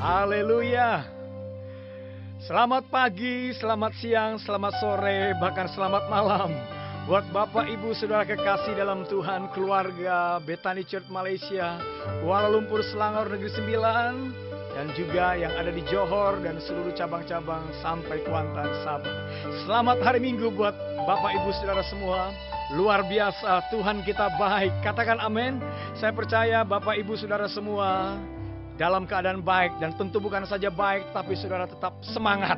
Haleluya. Selamat pagi, selamat siang, selamat sore, bahkan selamat malam buat Bapak Ibu Saudara kekasih dalam Tuhan, keluarga Bethany Church Malaysia, Kuala Lumpur, Selangor Negeri Sembilan, dan juga yang ada di Johor dan seluruh cabang-cabang sampai Kuantan, Sabah. Selamat hari Minggu buat Bapak Ibu Saudara semua. Luar biasa, Tuhan kita baik. Katakan amin. Saya percaya Bapak Ibu Saudara semua dalam keadaan baik, dan tentu bukan saja baik, tapi saudara tetap semangat.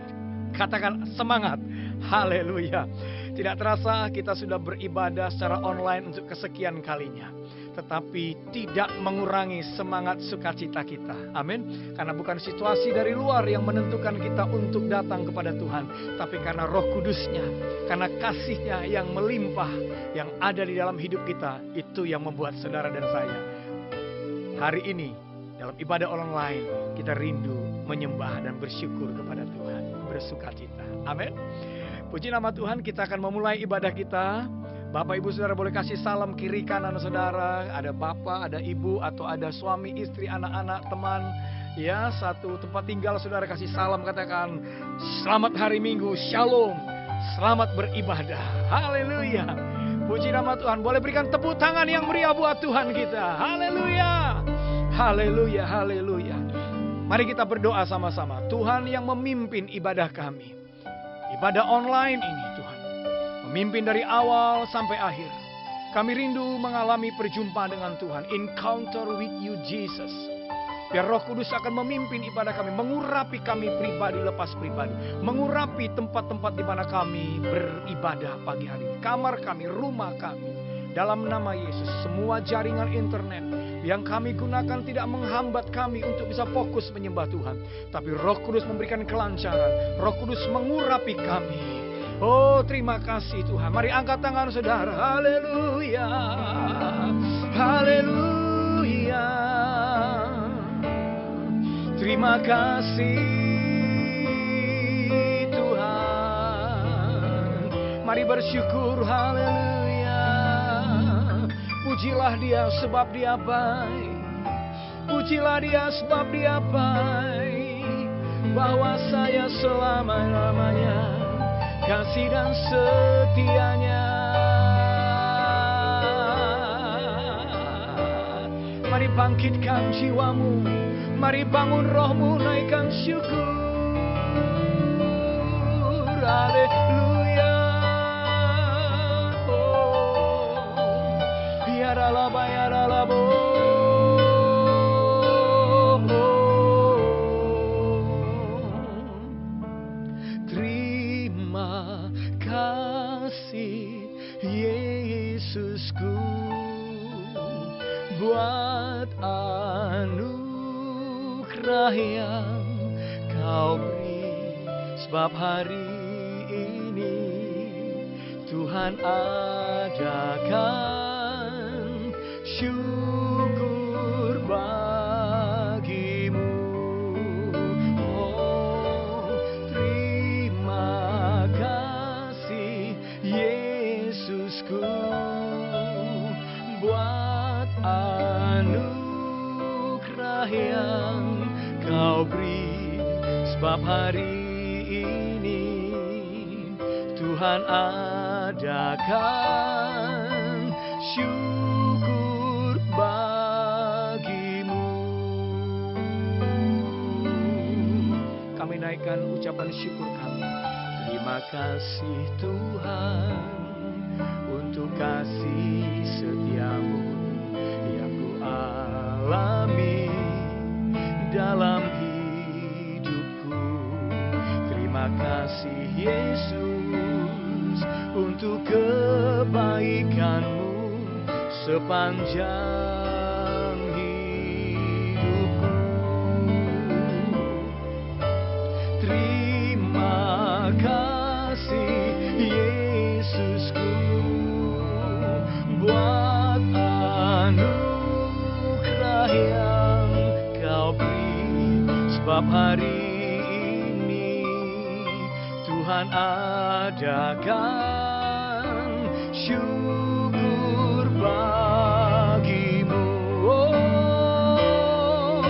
Katakan semangat. Haleluya. Tidak terasa kita sudah beribadah secara online untuk kesekian kalinya, tetapi tidak mengurangi semangat sukacita kita. Amin. Karena bukan situasi dari luar yang menentukan kita untuk datang kepada Tuhan, tapi karena Roh Kudusnya, karena kasih-Nya yang melimpah yang ada di dalam hidup kita, itu yang membuat saudara dan saya hari ini dalam ibadah online kita rindu menyembah dan bersyukur kepada Tuhan, bersukacita. Amin. Puji nama Tuhan, kita akan memulai ibadah kita. Bapak Ibu Saudara boleh kasih salam kiri kanan saudara. Ada bapak, ada ibu, atau ada suami, istri, anak-anak, teman. Ya, satu tempat tinggal saudara, kasih salam, katakan selamat hari Minggu, shalom, selamat beribadah. Haleluya. Puji nama Tuhan. Boleh berikan tepuk tangan yang meriah buat Tuhan kita. Haleluya. Haleluya, haleluya. Mari kita berdoa sama-sama. Tuhan yang memimpin ibadah kami, ibadah online ini Tuhan, memimpin dari awal sampai akhir. Kami rindu mengalami perjumpaan dengan Tuhan. Encounter with you Jesus. Biar Roh Kudus akan memimpin ibadah kami, mengurapi kami pribadi lepas pribadi, mengurapi tempat-tempat di mana kami beribadah pagi hari ini, kamar kami, rumah kami. Dalam nama Yesus, semua jaringan internet yang kami gunakan tidak menghambat kami untuk bisa fokus menyembah Tuhan. Tapi Roh Kudus memberikan kelancaran. Roh Kudus mengurapi kami. Oh, terima kasih Tuhan. Mari angkat tangan saudara. Haleluya. Haleluya. Terima kasih Tuhan. Mari bersyukur. Haleluya. Pujilah Dia sebab Dia baik. Pujilah Dia sebab Dia baik. Bahwa saya selama-lamanya kasih dan setianya. Mari bangkitkan jiwamu, mari bangun rohmu, naikkan syukur. Haleluya. Terima kasih Yesusku buat anugerah yang Kau beri, sebab hari ini Tuhan adakan syukur bagimu. Oh, terima kasih Yesusku buat anugerah yang Kau beri, sebab hari ini Tuhan adakan syukur bagimu. Kami naikkan ucapan syukur kami. Terima kasih Tuhan untuk kasih setiamu yang ku alami dalam hidupku. Terima kasih Yesus untuk kebaikanmu sepanjang hidupku. Terima kasih Yesusku buat anugerah yang Kau beri, sebab hari ini Tuhan adakan syukur bagimu. Oh,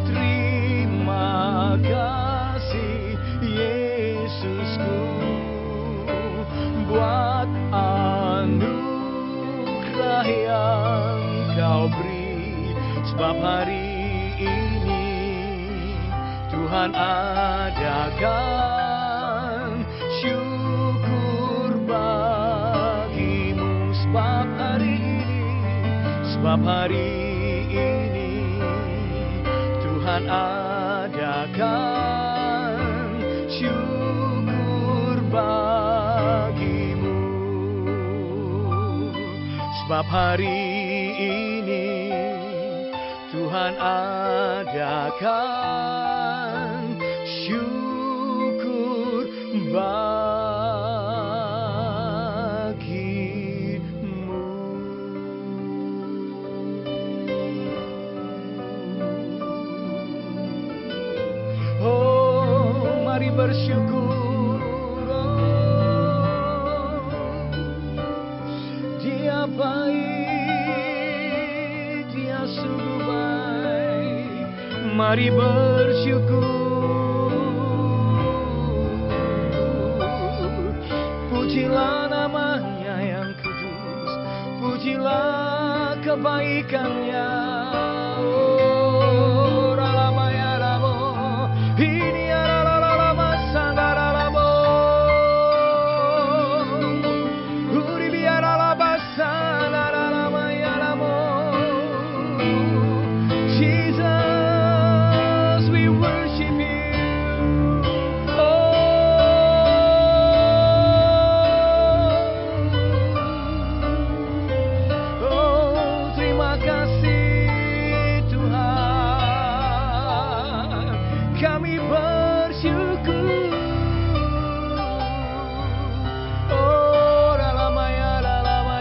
terima kasih Yesusku buat anugerah yang Kau beri, sebab hari ini Tuhan adakan syukur bagimu. Sebab hari ini Tuhan adakan syukur bagimu. Sebab hari ini Tuhan adakan syukur bagimu. Oh, mari bersyukur. Oh, Dia baik, Dia sungguh baik. Mari bersyukur. Pujilah namanya yang kudus, pujilah kebaikannya. Oh, ralamaya ramo, ini aralalama sandaralamo, uri biaralaba sandaramaya ramo. Jesus, we worship you. Oh, terima kasih Tuhan, kami bersyukur. Oh, dalamaya dalamo.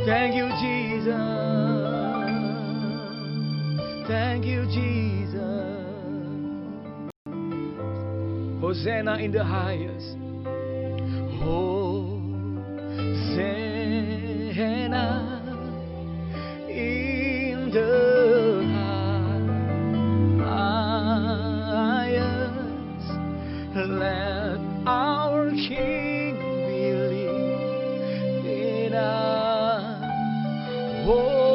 Thank you Jesus, thank you Jesus. Hosanna in the highest. Hosanna in the highest. Let our King believe in us. Hosanna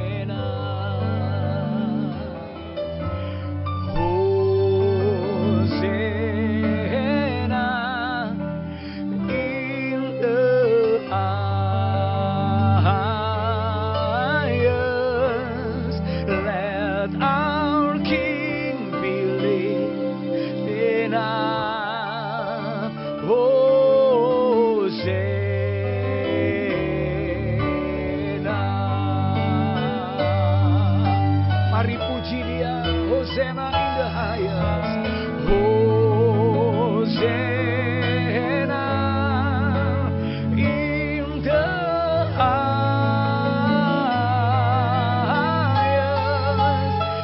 in the highest. Let our King believe in us. Hosanna. Mari puji Dia. Hosanna in the highest. Hosanna in the highest.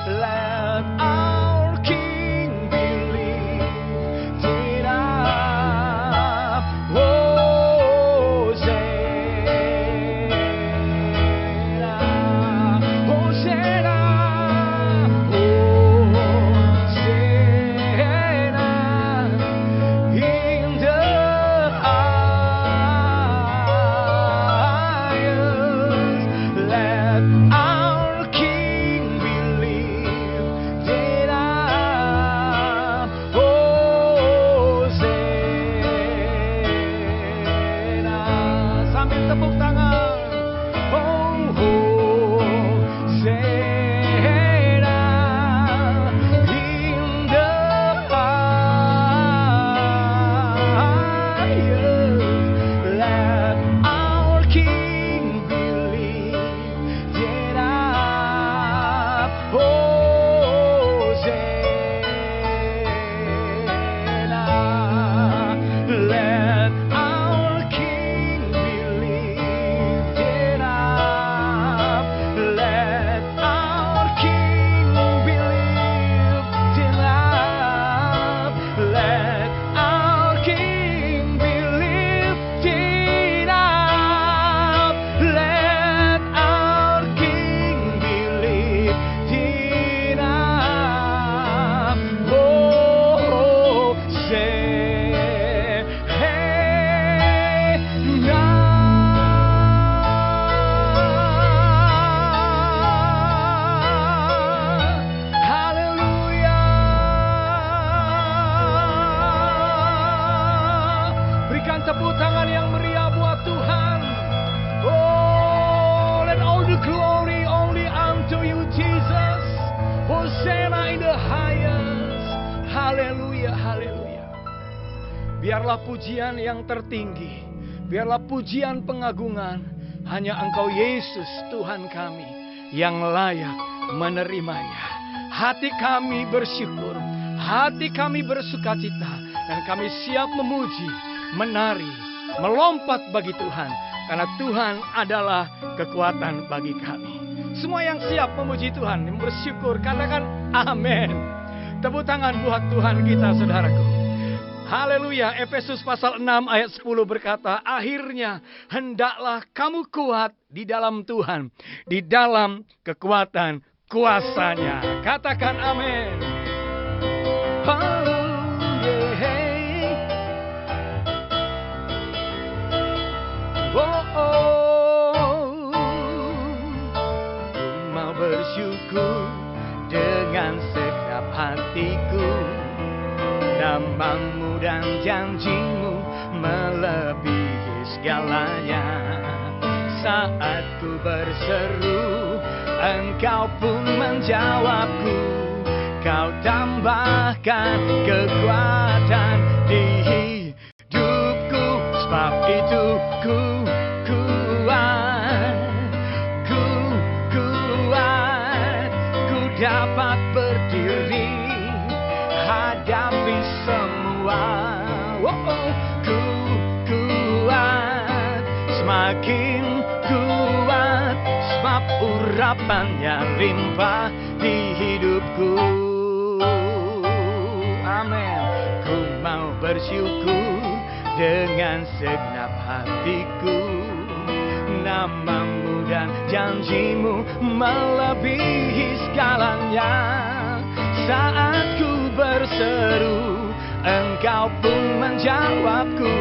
Let our King believe in us. Haleluya, haleluya. Biarlah pujian yang tertinggi, biarlah pujian pengagungan hanya Engkau Yesus Tuhan kami yang layak menerimanya. Hati kami bersyukur, hati kami bersukacita, dan kami siap memuji, menari, melompat bagi Tuhan, karena Tuhan adalah kekuatan bagi kami. Semua yang siap memuji Tuhan, yang bersyukur, katakan amin. Tepuk tangan buat Tuhan kita, saudaraku. Haleluya. Efesus pasal 6 ayat 10 berkata, akhirnya hendaklah kamu kuat di dalam Tuhan, di dalam kekuatan kuasanya. Katakan amin. Oh, yeah. Oh, mau bersyukur dengan segenap hatiku. Namamu dan janjimu melebihi segalanya. Saat ku berseru, Engkau pun menjawabku. Kau tambahkan kekuatan di hidupku. Sebab itu ku kuat, ku dapat berdiri hadapi semua. Ku kuat, semakin kuat, sebab urapannya limpah di hidupku. Amin. Ku mau bersyukur dengan segenap hatiku. Namamu dan janjimu melebihi segalanya. Saat ku berseru, Engkau pun menjawabku.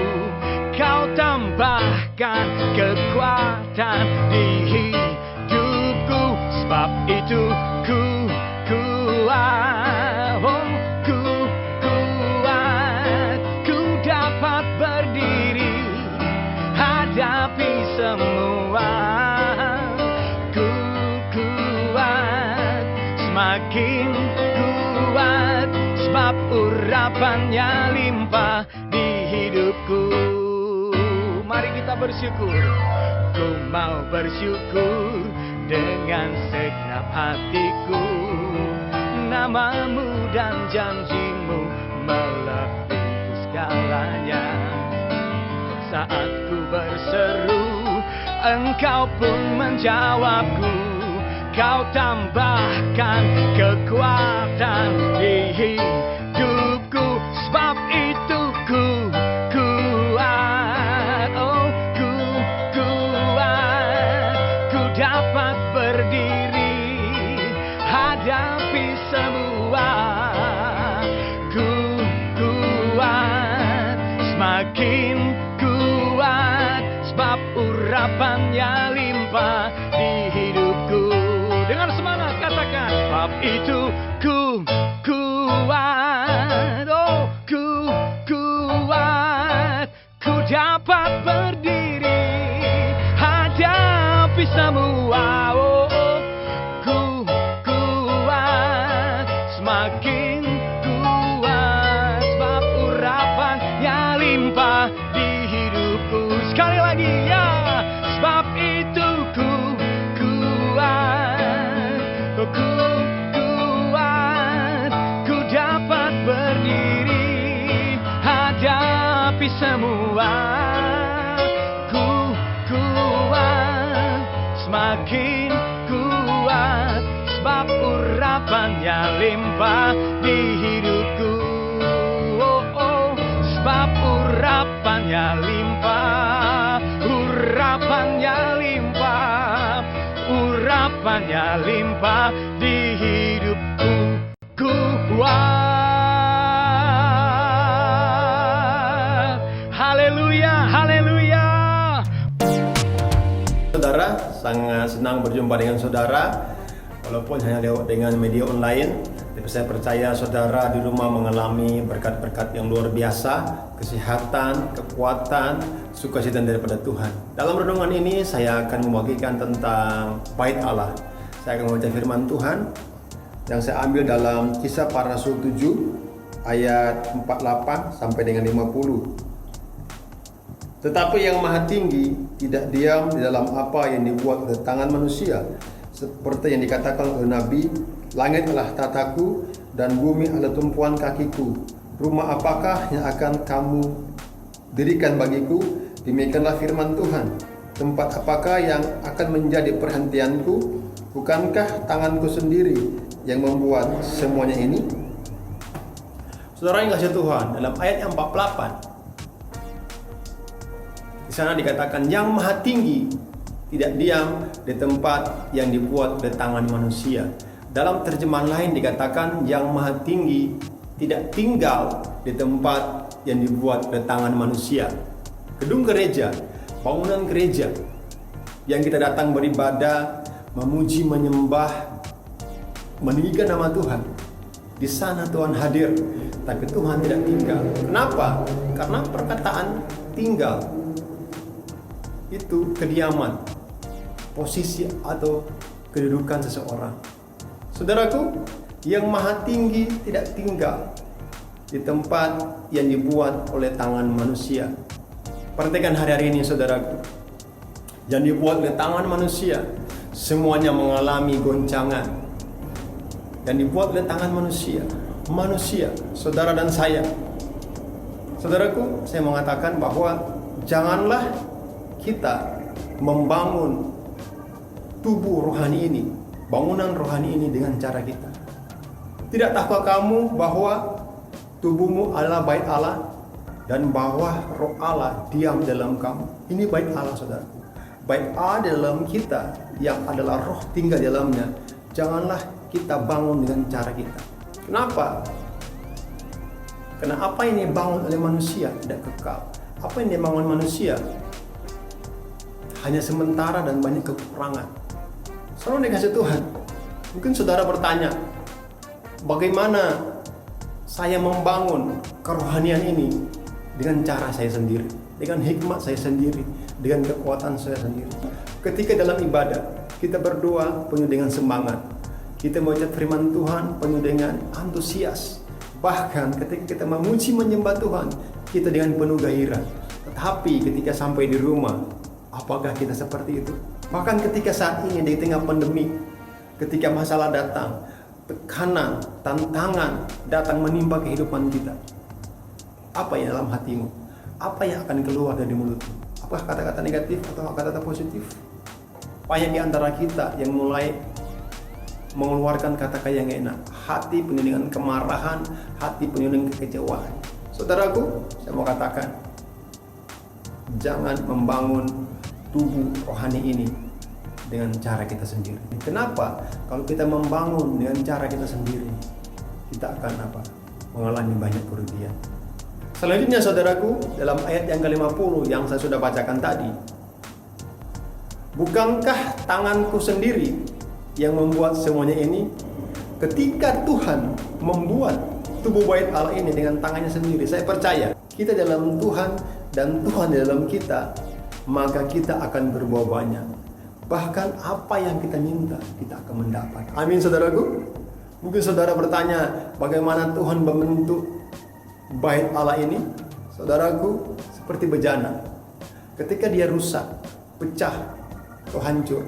Kau tambahkan kekuatan di hidupku. Sebab itu ku kuat, ku kuat, ku dapat berdiri hadapi semua. Ku kuat, semakin kuat, sebab urapannya limpah di hidupku. Mari kita bersyukur. Ku mau bersyukur dengan segenap hatiku. Namamu dan janjimu melebihi segalanya. Saat ku berseru, Engkau pun menjawabku. Kau tambahkan kekuatan di hidupku. Sebab itu ku kuat, oh ku kuat, ku dapat berdiri hadapi semua. Ku kuat, semakin kuat, sebab urapannya limpah di hidupku. Dengan semangat katakan, sebab itu ku kuat, oh ku kuat, ku dapat berdiri hadapi semua. Oh, ku kuat, semakin kuat, sebab urapannya limpah di hidupku. Sekali lagi ya, sebab itu ku kuat, ku kuat, ku dapat berdiri hadapi semua. Ku kuat, semakin kuat, sebab urapannya limpah di hidupku. Oh, oh, sebab urapannya limpah, urapannya limpah, urapannya limpah di hidupku. Kuat. Haleluya, haleluya. Saudara, sangat senang berjumpa dengan saudara, walaupun hanya lewat dengan media online. Tapi saya percaya saudara di rumah mengalami berkat-berkat yang luar biasa, kesehatan, kekuatan, sukacita daripada Tuhan. Dalam renungan ini saya akan membagikan tentang Bait Allah. Saya akan membaca firman Tuhan yang saya ambil dalam Kisah Para Rasul 7 ayat 48 sampai dengan 50. Tetapi yang maha tinggi tidak diam di dalam apa yang dibuat oleh tangan manusia. Seperti yang dikatakan oleh Nabi, langit adalah tataku dan bumi adalah tumpuan kakiku. Rumah apakah yang akan kamu dirikan bagiku? Demikianlah firman Tuhan. Tempat apakah yang akan menjadi perhentianku? Bukankah tanganku sendiri yang membuat semuanya ini? Saudara yang kasih Tuhan, dalam ayat yang 48 di sana dikatakan yang maha tinggi tidak diam di tempat yang dibuat oleh tangan manusia. Dalam terjemahan lain dikatakan yang maha tinggi tidak tinggal di tempat yang dibuat oleh tangan manusia. Gedung gereja, bangunan gereja yang kita datang beribadah, memuji, menyembah, meninggikan nama Tuhan. Di sana Tuhan hadir, tapi Tuhan tidak tinggal. Kenapa? Karena perkataan tinggal itu kediaman, posisi atau kedudukan seseorang. Saudaraku, yang maha tinggi tidak tinggal di tempat yang dibuat oleh tangan manusia. Perhatikan hari-hari ini saudaraku, yang dibuat oleh tangan manusia semuanya mengalami goncangan. Dan dibuat oleh tangan manusia, saudara dan saya. Saudaraku, saya mengatakan bahwa janganlah kita membangun tubuh rohani ini, bangunan rohani ini dengan cara kita. Tidak tahukah kamu bahwa tubuhmu adalah bait Allah dan bahwa roh Allah diam dalam kamu? Ini bait Allah, saudara. Bait Allah dalam kita yang adalah roh tinggal dalamnya. Janganlah kita bangun dengan cara kita. Kenapa? Karena apa yang dibangun oleh manusia tidak kekal. Apa yang dibangun manusia hanya sementara dan banyak kekurangan. Selalu dikasih Tuhan. Mungkin saudara bertanya, bagaimana saya membangun kerohanian ini dengan cara saya sendiri, dengan hikmat saya sendiri, dengan kekuatan saya sendiri. Ketika dalam ibadah, kita berdoa penuh dengan semangat. Kita membaca firman Tuhan penuh dengan antusias. Bahkan ketika kita memuji menyembah Tuhan, kita dengan penuh gairah. Tetapi ketika sampai di rumah, apakah kita seperti itu? Bahkan ketika saat ini di tengah pandemi, ketika masalah datang, tekanan, tantangan datang menimpa kehidupan kita, apa yang dalam hatimu? Apa yang akan keluar dari mulutmu? Apakah kata-kata negatif atau kata-kata positif? Banyak di antara kita yang mulai mengeluarkan kata-kata yang enak, hati penuh dengan kemarahan, hati penuh dengan kekecewaan. Saudaraku, saya mau katakan, jangan membangun tubuh rohani ini dengan cara kita sendiri. Kenapa? Kalau kita membangun dengan cara kita sendiri, kita akan mengalami banyak kerugian. Selanjutnya saudaraku, dalam ayat yang ke-50 yang saya sudah bacakan tadi, bukankah tanganku sendiri yang membuat semuanya ini? Ketika Tuhan membuat tubuh bait Allah ini dengan tangannya sendiri, saya percaya kita dalam Tuhan dan Tuhan di dalam kita, maka kita akan berbuah banyak. Bahkan apa yang kita minta, kita akan mendapat. Amin saudaraku. Mungkin saudara bertanya, bagaimana Tuhan membentuk bait Allah ini? Saudaraku, seperti bejana. Ketika dia rusak, pecah, atau hancur,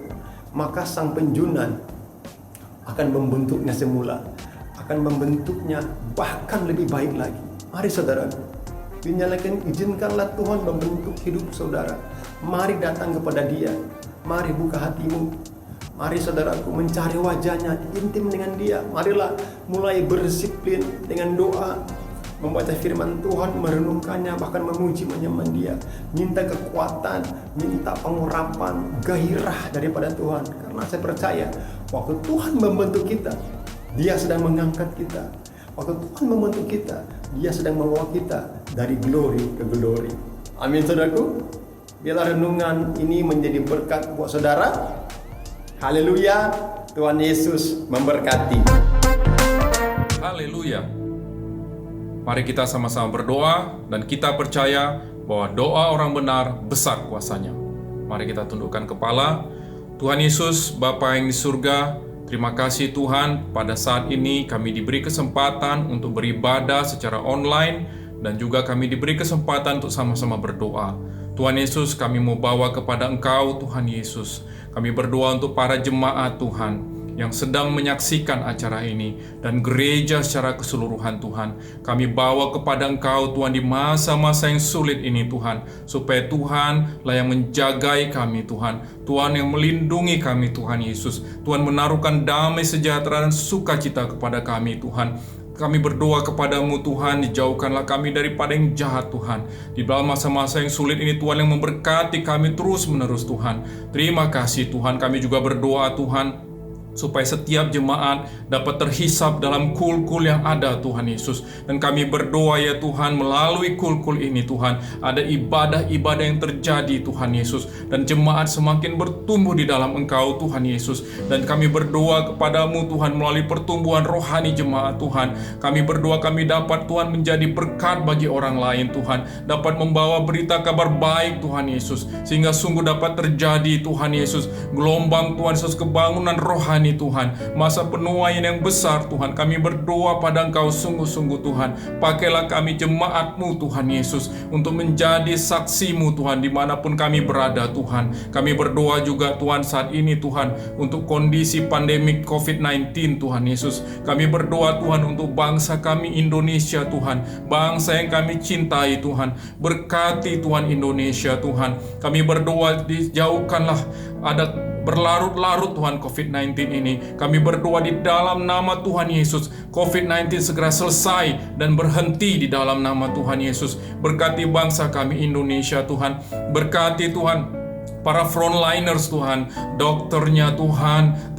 maka sang penjunan akan membentuknya semula, akan membentuknya bahkan lebih baik lagi. Mari saudaraku, izinkanlah Tuhan membentuk hidup saudara. Mari datang kepada Dia. Mari buka hatimu. Mari saudaraku mencari wajahnya, intim dengan Dia. Marilah mulai berdisiplin dengan doa, membaca firman Tuhan, merenungkannya, bahkan memuji menyembah Dia. Minta kekuatan, minta pengurapan, gairah daripada Tuhan. Karena saya percaya waktu Tuhan membentuk kita, Dia sedang mengangkat kita. Waktu Tuhan membentuk kita, Dia sedang membawa kita dari glory ke glory. Amin saudaraku. Biarlah renungan ini menjadi berkat buat saudara. Haleluya. Tuhan Yesus memberkati. Haleluya. Mari kita sama-sama berdoa dan kita percaya bahwa doa orang benar besar kuasanya. Mari kita tundukkan kepala. Tuhan Yesus, Bapa yang di surga, Terima kasih Tuhan, pada saat ini kami diberi kesempatan untuk beribadah secara online dan juga kami diberi kesempatan untuk sama-sama berdoa. Tuhan Yesus, kami mau bawa kepada Engkau Tuhan Yesus. Kami berdoa untuk para jemaat Tuhan yang sedang menyaksikan acara ini dan gereja secara keseluruhan Tuhan. Kami bawa kepada Engkau Tuhan di masa-masa yang sulit ini Tuhan, supaya Tuhan lah yang menjagai kami Tuhan, Tuhan yang melindungi kami Tuhan Yesus, Tuhan menaruhkan damai sejahtera dan sukacita kepada kami Tuhan. Kami berdoa kepadamu Tuhan, dijauhkanlah kami daripada yang jahat Tuhan. Di dalam masa-masa yang sulit ini Tuhan yang memberkati kami terus menerus Tuhan. Terima kasih Tuhan, kami juga berdoa Tuhan, supaya setiap jemaat dapat terhisap dalam kul-kul yang ada Tuhan Yesus. Dan kami berdoa ya Tuhan, melalui kul-kul ini Tuhan, ada ibadah-ibadah yang terjadi Tuhan Yesus, dan jemaat semakin bertumbuh di dalam Engkau Tuhan Yesus. Dan kami berdoa kepadamu Tuhan, melalui pertumbuhan rohani jemaat Tuhan, kami berdoa kami dapat Tuhan menjadi berkat bagi orang lain Tuhan, dapat membawa berita kabar baik Tuhan Yesus, sehingga sungguh dapat terjadi Tuhan Yesus gelombang Tuhan Yesus kebangunan rohani Tuhan, masa penuaian yang besar Tuhan. Kami berdoa pada Engkau sungguh-sungguh Tuhan, pakailah kami jemaat-Mu Tuhan Yesus untuk menjadi saksi-Mu Tuhan dimanapun kami berada Tuhan. Kami berdoa juga Tuhan saat ini Tuhan untuk kondisi pandemik COVID-19 Tuhan Yesus. Kami berdoa Tuhan untuk bangsa kami Indonesia Tuhan, bangsa yang kami cintai Tuhan. Berkati Tuhan Indonesia Tuhan. Kami berdoa dijauhkanlah ada berlarut-larut Tuhan COVID-19 ini. Kami berdoa di dalam nama Tuhan Yesus, COVID-19 segera selesai dan berhenti di dalam nama Tuhan Yesus. Berkati bangsa kami Indonesia Tuhan. Berkati Tuhan para frontliners Tuhan, dokternya Tuhan,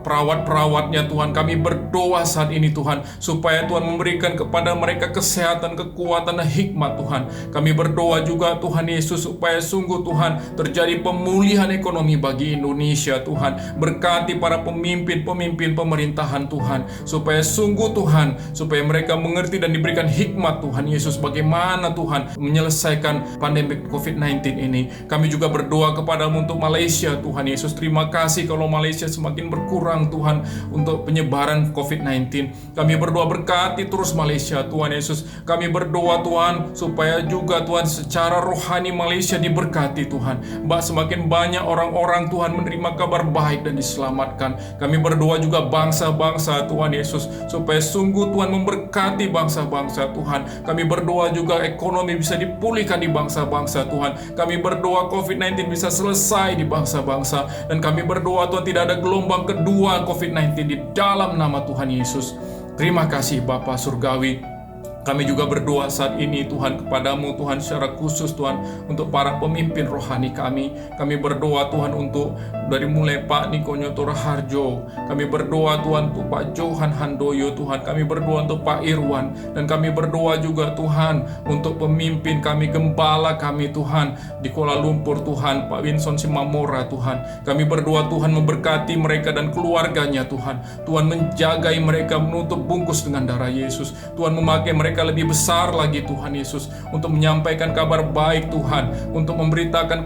perawat-perawatnya Tuhan. Kami berdoa saat ini Tuhan, supaya Tuhan memberikan kepada mereka kesehatan, kekuatan, dan hikmat Tuhan. Kami berdoa juga Tuhan Yesus, supaya sungguh Tuhan terjadi pemulihan ekonomi bagi Indonesia Tuhan. Berkati para pemimpin-pemimpin pemerintahan Tuhan, supaya sungguh Tuhan, supaya mereka mengerti dan diberikan hikmat Tuhan Yesus, bagaimana Tuhan menyelesaikan pandemi COVID-19 ini. Kami juga berdoa kepadamu untuk Malaysia Tuhan Yesus. Terima kasih kalau Malaysia semakin berkurang Tuhan untuk penyebaran COVID-19. Kami berdoa berkati terus Malaysia Tuhan Yesus. Kami berdoa Tuhan supaya juga Tuhan secara rohani Malaysia diberkati Tuhan. Semakin banyak orang-orang Tuhan menerima kabar baik dan diselamatkan. Kami berdoa juga bangsa-bangsa Tuhan Yesus, supaya sungguh Tuhan memberkati bangsa-bangsa Tuhan. Kami berdoa juga ekonomi bisa dipulihkan di bangsa-bangsa Tuhan. Kami berdoa COVID-19 bisa selesai di bangsa-bangsa, dan kami berdoa Tuhan tidak ada gelombang kedua COVID-19 di dalam nama Tuhan Yesus. Terima kasih Bapa Surgawi. Kami juga berdoa saat ini Tuhan kepadamu Tuhan secara khusus Tuhan untuk para pemimpin rohani kami. Kami berdoa Tuhan untuk dari mulai Pak Niko Nyoto Raharjo. Kami berdoa Tuhan untuk Pak Johan Handoyo Tuhan. Kami berdoa untuk Pak Irwan. Dan kami berdoa juga Tuhan untuk pemimpin kami, gembala kami Tuhan di Kuala Lumpur Tuhan, Pak Winson Simamora Tuhan. Kami berdoa Tuhan memberkati mereka dan keluarganya Tuhan. Tuhan menjagai mereka, menutup bungkus dengan darah Yesus. Tuhan memakai mereka lebih besar lagi Tuhan Yesus, untuk menyampaikan kabar baik Tuhan, untuk memberitakan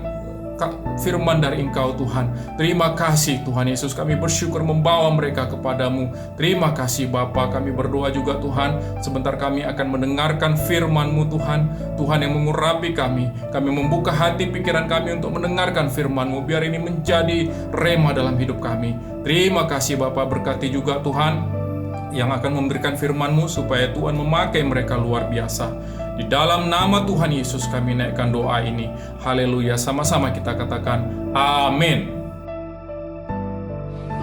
firman dari Engkau Tuhan. Terima kasih Tuhan Yesus, kami bersyukur membawa mereka kepadamu. Terima kasih Bapa. Kami berdoa juga Tuhan, sebentar kami akan mendengarkan firman-Mu Tuhan. Tuhan yang mengurapi kami membuka hati pikiran kami untuk mendengarkan firman-Mu. Biar ini menjadi rema dalam hidup kami. Terima kasih Bapa. Berkati juga Tuhan yang akan memberikan firman-Mu, supaya Tuhan memakai mereka luar biasa. Di dalam nama Tuhan Yesus kami naikkan doa ini. Haleluya. Sama-sama kita katakan amin.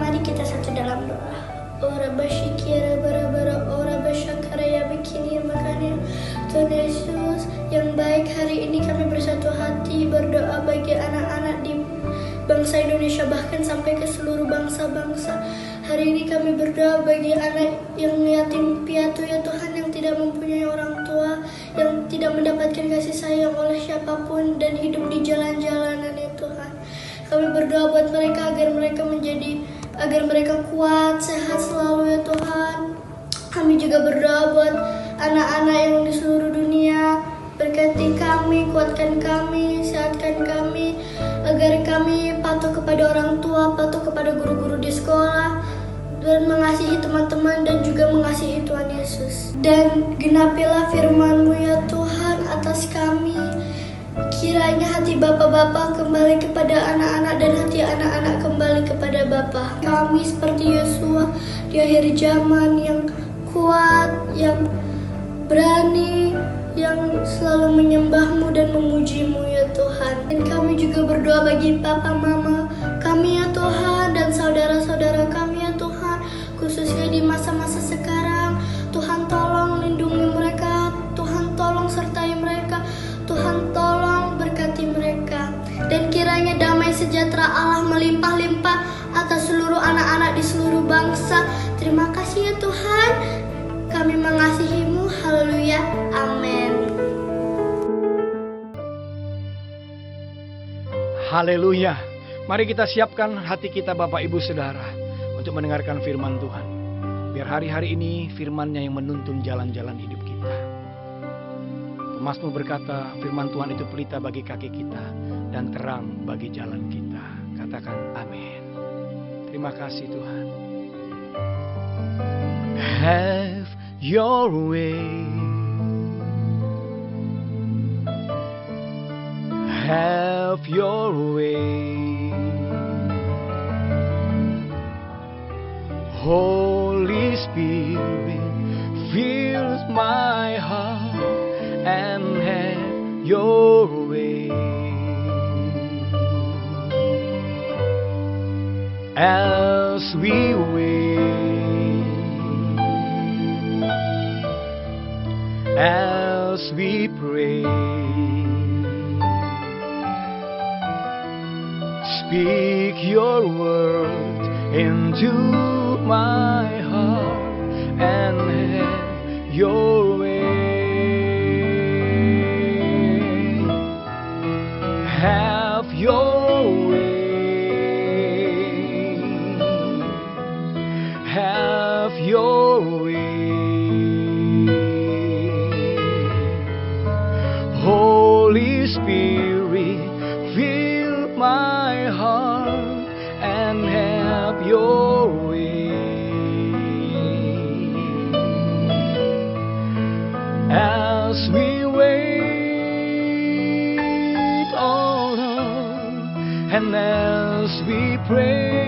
Mari kita satu dalam doa. Ora basyikira bara-bara ora basyakara ya bikini makanya Tuhan Yesus yang baik, hari ini kami bersatu hati berdoa bagi anak-anak di bangsa Indonesia, bahkan sampai ke seluruh bangsa-bangsa. Hari ini kami berdoa bagi anak yang yatim piatu ya Tuhan, yang tidak mempunyai orang tua, yang tidak mendapatkan kasih sayang oleh siapapun dan hidup di jalan-jalanan ya Tuhan. Kami berdoa buat mereka agar mereka kuat, sehat selalu ya Tuhan. Kami juga berdoa buat anak-anak yang di seluruh dunia. Berkati kami, kuatkan kami, sehatkan kami, agar agar kami patuh kepada orang tua, patuh kepada guru-guru di sekolah, dan mengasihi teman-teman dan juga mengasihi Tuhan Yesus. Dan genapilah firman-Mu ya Tuhan atas kami. Kiranya hati bapak-bapak kembali kepada anak-anak dan hati anak-anak kembali kepada Bapa. Kami seperti Yosua di akhir zaman yang kuat, yang berani, yang selalu menyembah-Mu dan memuji-Mu ya Tuhan. Dan kami juga berdoa bagi papa mama kami ya Tuhan dan saudara-saudara kami ya Tuhan, khususnya di masa-masa sekarang. Tuhan tolong lindungi mereka, Tuhan tolong sertai mereka, Tuhan tolong berkati mereka. Dan kiranya damai sejahtera Allah melimpah-limpah atas seluruh anak-anak di seluruh bangsa. Terima kasih ya Tuhan, kami mengasihi-Mu. Haleluya, amin. Haleluya. Mari kita siapkan hati kita Bapak Ibu Saudara untuk mendengarkan firman Tuhan. Biar hari-hari ini firman-Nya yang menuntun jalan-jalan hidup kita. Mazmur berkata, firman Tuhan itu pelita bagi kaki kita dan terang bagi jalan kita. Katakan amin. Terima kasih Tuhan. Have your way. Have your way. Holy Spirit fills my heart and have your way. As we wait, as we pray, speak your word into my heart and have your way. Have your way. Have your way. Holy Spirit, fill my heart and have your way. As we wait, oh Lord, and as we pray,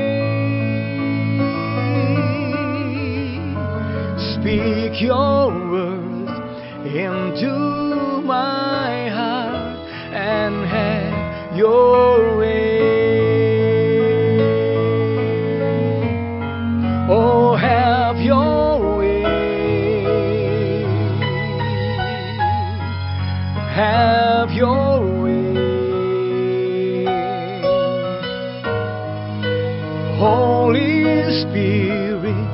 speak your words into my heart and have your way. Oh, have your way. Have your way. Holy Spirit,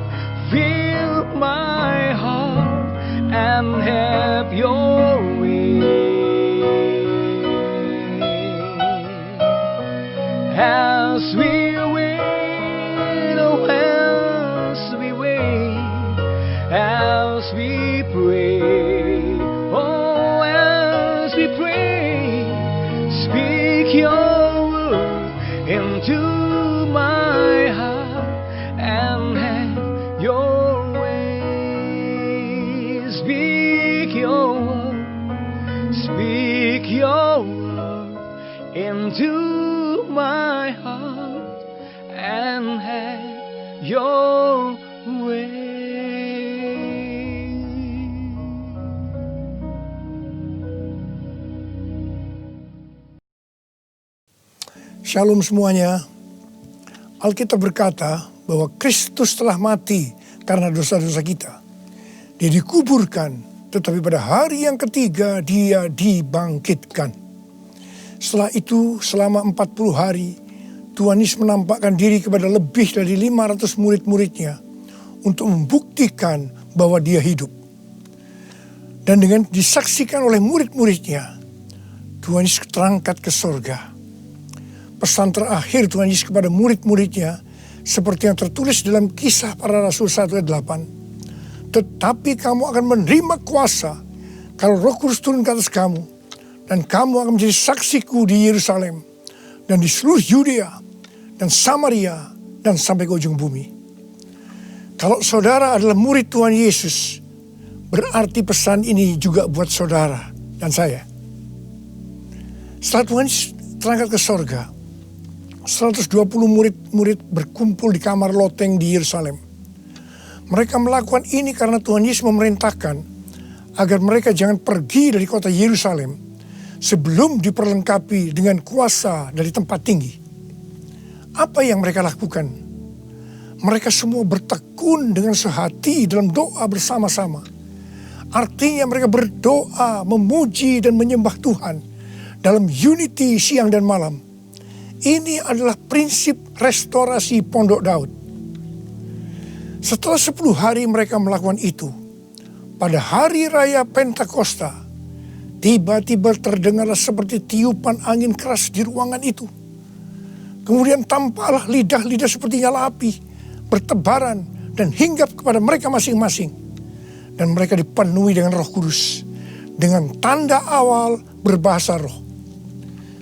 fill my heart and have your way. As we wait, oh, as we wait, as we pray, oh, as we pray, speak your word into my heart and have your way. Speak your word into my heart and have your way. Shalom semuanya. Alkitab berkata bahwa Kristus telah mati karena dosa-dosa kita. Dia dikuburkan, tetapi pada hari yang ketiga dia dibangkitkan. Setelah itu selama 40 hari Tuhan Yesus menampakkan diri kepada lebih dari 500 murid-muridnya untuk membuktikan bahwa dia hidup. Dan dengan disaksikan oleh murid-muridnya, Tuhan Yesus terangkat ke surga. Pesan terakhir Tuhan Yesus kepada murid-muridnya seperti yang tertulis dalam Kisah Para Rasul 1 ayat 8. Tetapi kamu akan menerima kuasa kalau Roh Kudus turun ke atas kamu, dan kamu akan menjadi saksiku di Yerusalem dan di seluruh Yudea dan Samaria dan sampai ke ujung bumi. Kalau saudara adalah murid Tuhan Yesus, berarti pesan ini juga buat saudara dan saya. Setelah Tuhan terangkat ke sorga, 120 murid-murid berkumpul di kamar loteng di Yerusalem. Mereka melakukan ini karena Tuhan Yesus memerintahkan agar mereka jangan pergi dari kota Yerusalem sebelum diperlengkapi dengan kuasa dari tempat tinggi. Apa yang mereka lakukan? Mereka semua bertekun dengan sehati dalam doa bersama-sama. Artinya mereka berdoa, memuji dan menyembah Tuhan dalam unity siang dan malam. Ini adalah prinsip restorasi Pondok Daud. Setelah 10 hari mereka melakukan itu, pada hari raya Pentakosta, tiba-tiba terdengarlah seperti tiupan angin keras di ruangan itu. Kemudian tampaklah lidah-lidah seperti nyala api, bertebaran dan hinggap kepada mereka masing-masing. Dan mereka dipenuhi dengan Roh Kudus, dengan tanda awal berbahasa roh.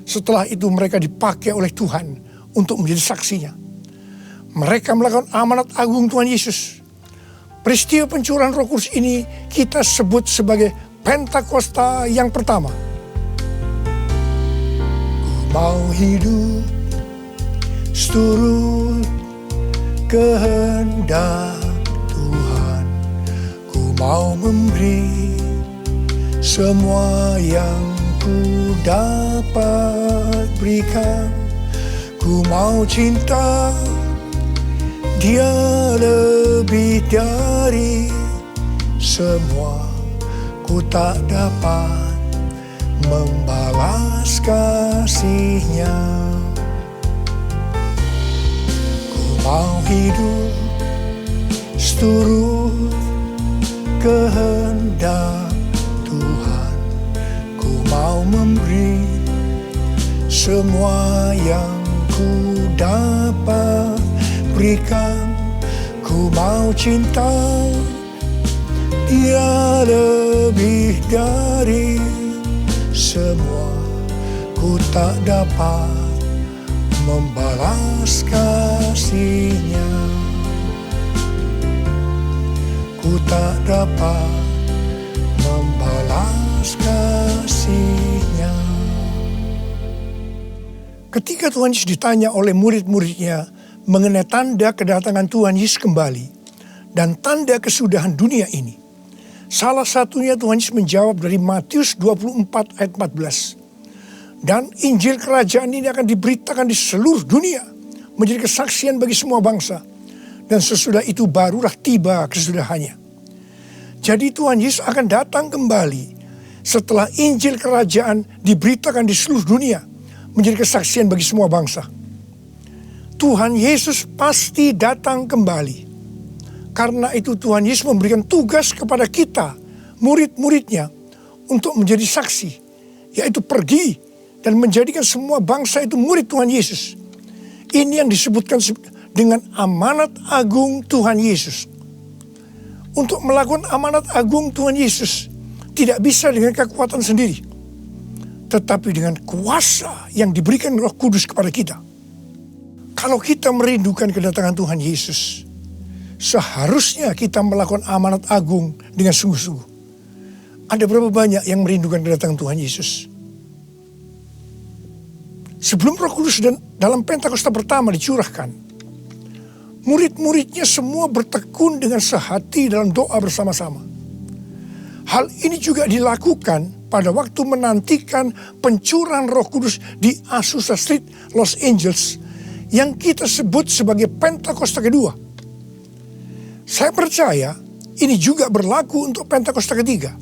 Setelah itu mereka dipakai oleh Tuhan untuk menjadi saksinya. Mereka melakukan amanat agung Tuhan Yesus. Peristiwa pencurahan Roh Kudus ini kita sebut sebagai Pentakosta yang pertama. Ku mau hidup seturut kehendak Tuhan. Ku mau memberi semua yang ku dapat berikan. Ku mau cinta Dia lebih dari semua. Ku tak dapat membalas kasih-Nya. Ku mau hidup seturut kehendak Tuhan. Ku mau memberi semua yang ku dapat berikan. Ku mau cinta Dia lebih dari semua. Ku tak dapat membalas kasih-Nya. Ku tak dapat membalas kasih-Nya. Ketika Tuhan Yesus ditanya oleh murid-muridnya mengenai tanda kedatangan Tuhan Yesus kembali dan tanda kesudahan dunia ini, salah satunya Tuhan Yesus menjawab dari Matius 24 ayat 14. Dan Injil kerajaan ini akan diberitakan di seluruh dunia, menjadi kesaksian bagi semua bangsa. Dan sesudah itu barulah tiba kesudahannya. Jadi Tuhan Yesus akan datang kembali setelah Injil kerajaan diberitakan di seluruh dunia, menjadi kesaksian bagi semua bangsa. Tuhan Yesus pasti datang kembali. Karena itu Tuhan Yesus memberikan tugas kepada kita, murid-muridnya, untuk menjadi saksi. Yaitu pergi dan menjadikan semua bangsa itu murid Tuhan Yesus. Ini yang disebutkan dengan amanat agung Tuhan Yesus. Untuk melakukan amanat agung Tuhan Yesus tidak bisa dengan kekuatan sendiri, tetapi dengan kuasa yang diberikan Roh Kudus kepada kita. Kalau kita merindukan kedatangan Tuhan Yesus, seharusnya kita melakukan amanat agung dengan sungguh-sungguh. Ada berapa banyak yang merindukan kedatangan Tuhan Yesus? Sebelum Roh Kudus dan dalam Pentakosta pertama dicurahkan, murid-muridnya semua bertekun dengan sehati dalam doa bersama-sama. Hal ini juga dilakukan pada waktu menantikan pencurahan Roh Kudus di Azusa Street, Los Angeles, yang kita sebut sebagai Pentakosta kedua. Saya percaya ini juga berlaku untuk Pentakosta ketiga.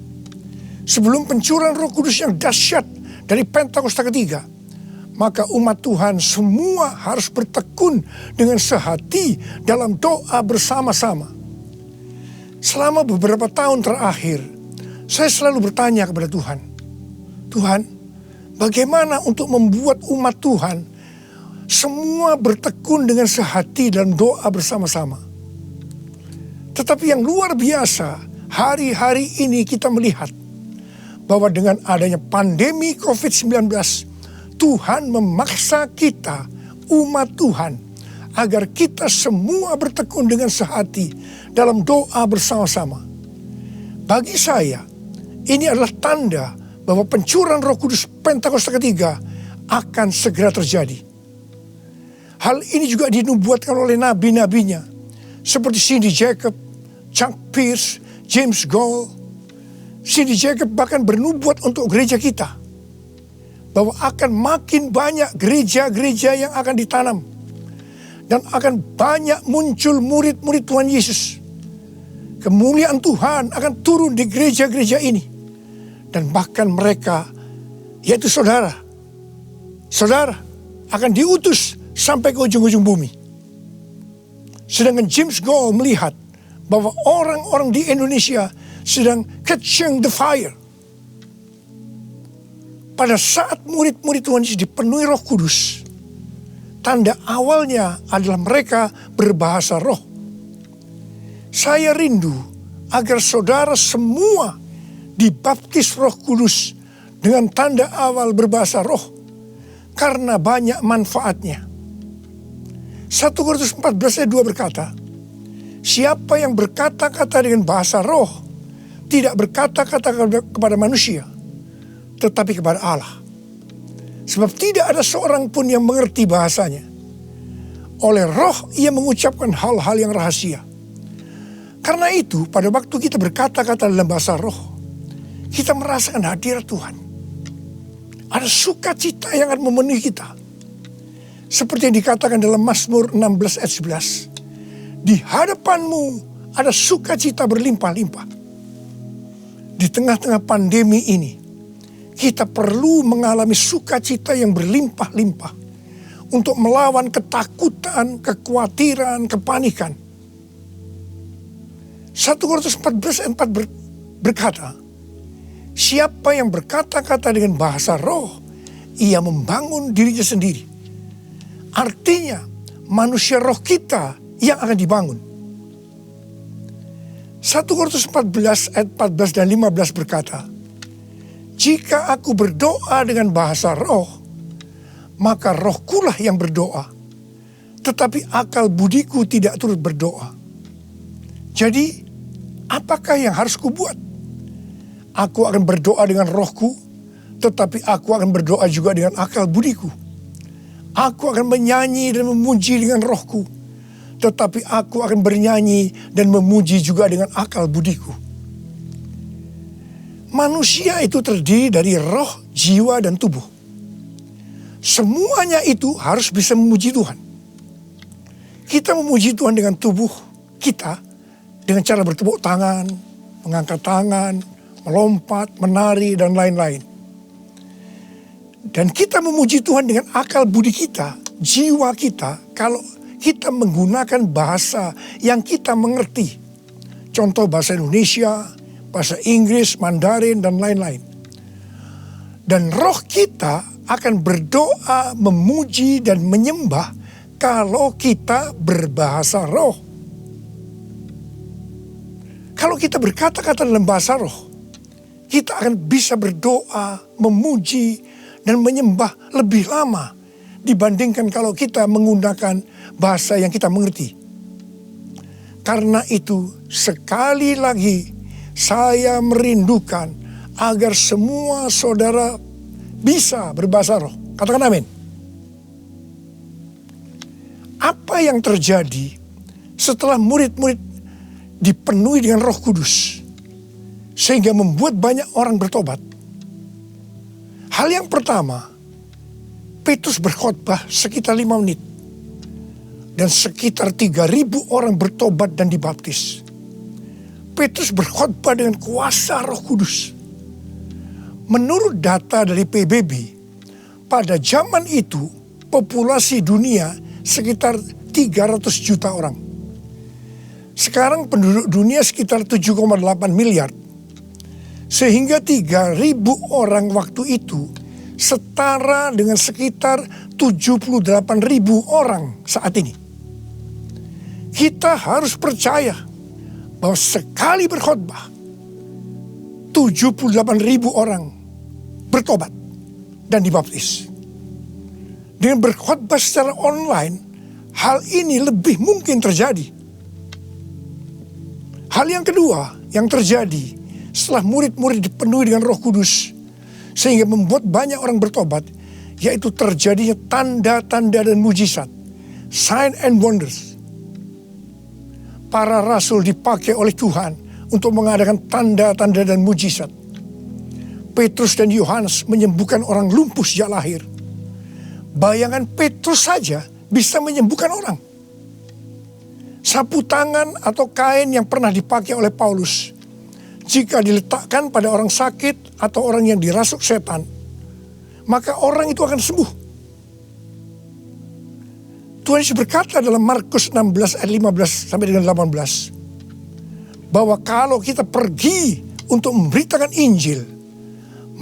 Sebelum pencurahan Roh Kudus yang dahsyat dari Pentakosta ketiga, maka umat Tuhan semua harus bertekun dengan sehati dalam doa bersama-sama. Selama beberapa tahun terakhir, saya selalu bertanya kepada Tuhan, Tuhan, bagaimana untuk membuat umat Tuhan semua bertekun dengan sehati dalam doa bersama-sama? Tetapi yang luar biasa, hari-hari ini kita melihat bahwa dengan adanya pandemi COVID-19, Tuhan memaksa kita, umat Tuhan, agar kita semua bertekun dengan sehati dalam doa bersama-sama. Bagi saya, ini adalah tanda bahwa pencurahan Roh Kudus Pentakosta ketiga akan segera terjadi. Hal ini juga dinubuatkan oleh nabi-nabinya, seperti Cindy Jacob, Chuck Pierce, James Goll. Cindy Jacob bahkan bernubuat untuk gereja kita, bahwa akan makin banyak gereja-gereja yang akan ditanam, dan akan banyak muncul murid-murid Tuhan Yesus. Kemuliaan Tuhan akan turun di gereja-gereja ini. Dan bahkan mereka, yaitu saudara akan diutus sampai ke ujung-ujung bumi. Sedangkan James Goll melihat bahwa orang-orang di Indonesia sedang catching the fire. Pada saat murid-murid Tuhan Yesus dipenuhi Roh Kudus, tanda awalnya adalah mereka berbahasa roh. Saya rindu agar saudara semua dibaptis Roh Kudus dengan tanda awal berbahasa roh, karena banyak manfaatnya. 1 Korintus 14 ayat 2 berkata, siapa yang berkata-kata dengan bahasa roh tidak berkata-kata kepada manusia, tetapi kepada Allah. Sebab tidak ada seorang pun yang mengerti bahasanya. Oleh roh ia mengucapkan hal-hal yang rahasia. Karena itu pada waktu kita berkata-kata dalam bahasa roh, kita merasakan hadirat Tuhan. Ada sukacita yang akan memenuhi kita. Seperti yang dikatakan dalam Mazmur 16 ayat 11. Di hadapanmu ada sukacita berlimpah-limpah. Di tengah-tengah pandemi ini, kita perlu mengalami sukacita yang berlimpah-limpah untuk melawan ketakutan, kekhawatiran, kepanikan. 1 Korintus 14 ayat 4 berkata, siapa yang berkata-kata dengan bahasa roh, ia membangun dirinya sendiri. Artinya, manusia roh kita yang akan dibangun. 1 Korintus 14 ayat 14 dan 15 berkata, jika aku berdoa dengan bahasa roh, maka rohkulah yang berdoa, tetapi akal budiku tidak turut berdoa. Jadi, apakah yang harus kubuat? Aku akan berdoa dengan rohku, tetapi aku akan berdoa juga dengan akal budiku. Aku akan menyanyi dan memuji dengan rohku, tetapi aku akan bernyanyi dan memuji juga dengan akal budiku. Manusia itu terdiri dari roh, jiwa, dan tubuh. Semuanya itu harus bisa memuji Tuhan. Kita memuji Tuhan dengan tubuh kita, dengan cara bertepuk tangan, mengangkat tangan, melompat, menari, dan lain-lain. Dan kita memuji Tuhan dengan akal budi kita, jiwa kita, kalau kita menggunakan bahasa yang kita mengerti. Contoh bahasa Indonesia, bahasa Inggris, Mandarin, dan lain-lain. Dan roh kita akan berdoa, memuji, dan menyembah kalau kita berbahasa roh. Kalau kita berkata-kata dalam bahasa roh, kita akan bisa berdoa, memuji, dan menyembah lebih lama dibandingkan kalau kita menggunakan bahasa yang kita mengerti. Karena itu, sekali lagi saya merindukan agar semua saudara bisa berbahasa roh. Katakan amin. Apa yang terjadi setelah murid-murid dipenuhi dengan Roh Kudus sehingga membuat banyak orang bertobat? Hal yang pertama, Petrus berkhotbah sekitar 5 menit. Dan sekitar 3.000 orang bertobat dan dibaptis. Petrus berkhotbah dengan kuasa Roh Kudus. Menurut data dari PBB, pada zaman itu populasi dunia sekitar 300 juta orang. Sekarang penduduk dunia sekitar 7,8 miliar. Sehingga 3.000 orang waktu itu setara dengan sekitar 78.000 orang saat ini. Kita harus percaya bahwa sekali berkhotbah 78.000 orang bertobat dan dibaptis. Dengan berkhotbah secara online, hal ini lebih mungkin terjadi. Hal yang kedua yang terjadi setelah murid-murid dipenuhi dengan Roh Kudus, sehingga membuat banyak orang bertobat, yaitu terjadinya tanda-tanda dan mujizat, sign and wonders. Para rasul dipakai oleh Tuhan untuk mengadakan tanda-tanda dan mujizat. Petrus dan Yohanes menyembuhkan orang lumpuh sejak lahir. Bayangan Petrus saja bisa menyembuhkan orang. Sapu tangan atau kain yang pernah dipakai oleh Paulus, jika diletakkan pada orang sakit atau orang yang dirasuk setan, maka orang itu akan sembuh. Tuhan Yesus berkata dalam Markus 16 ayat 15 sampai dengan 18, bahwa kalau kita pergi untuk memberitakan Injil,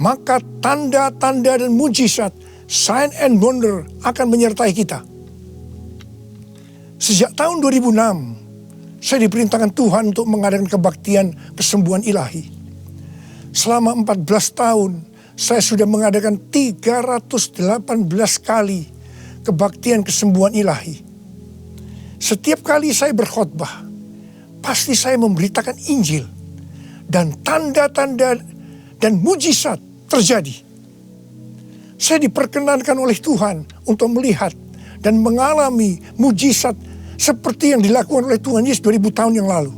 maka tanda-tanda dan mujizat, sign and wonder akan menyertai kita. Sejak tahun 2006, saya diperintahkan Tuhan untuk mengadakan kebaktian kesembuhan ilahi. Selama 14 tahun, saya sudah mengadakan 318 kali kebaktian kesembuhan ilahi. Setiap kali saya berkhotbah, pasti saya memberitakan Injil. Dan tanda-tanda dan mujizat terjadi. Saya diperkenankan oleh Tuhan untuk melihat dan mengalami mujizat seperti yang dilakukan oleh Tuhan Yesus 2000 tahun yang lalu.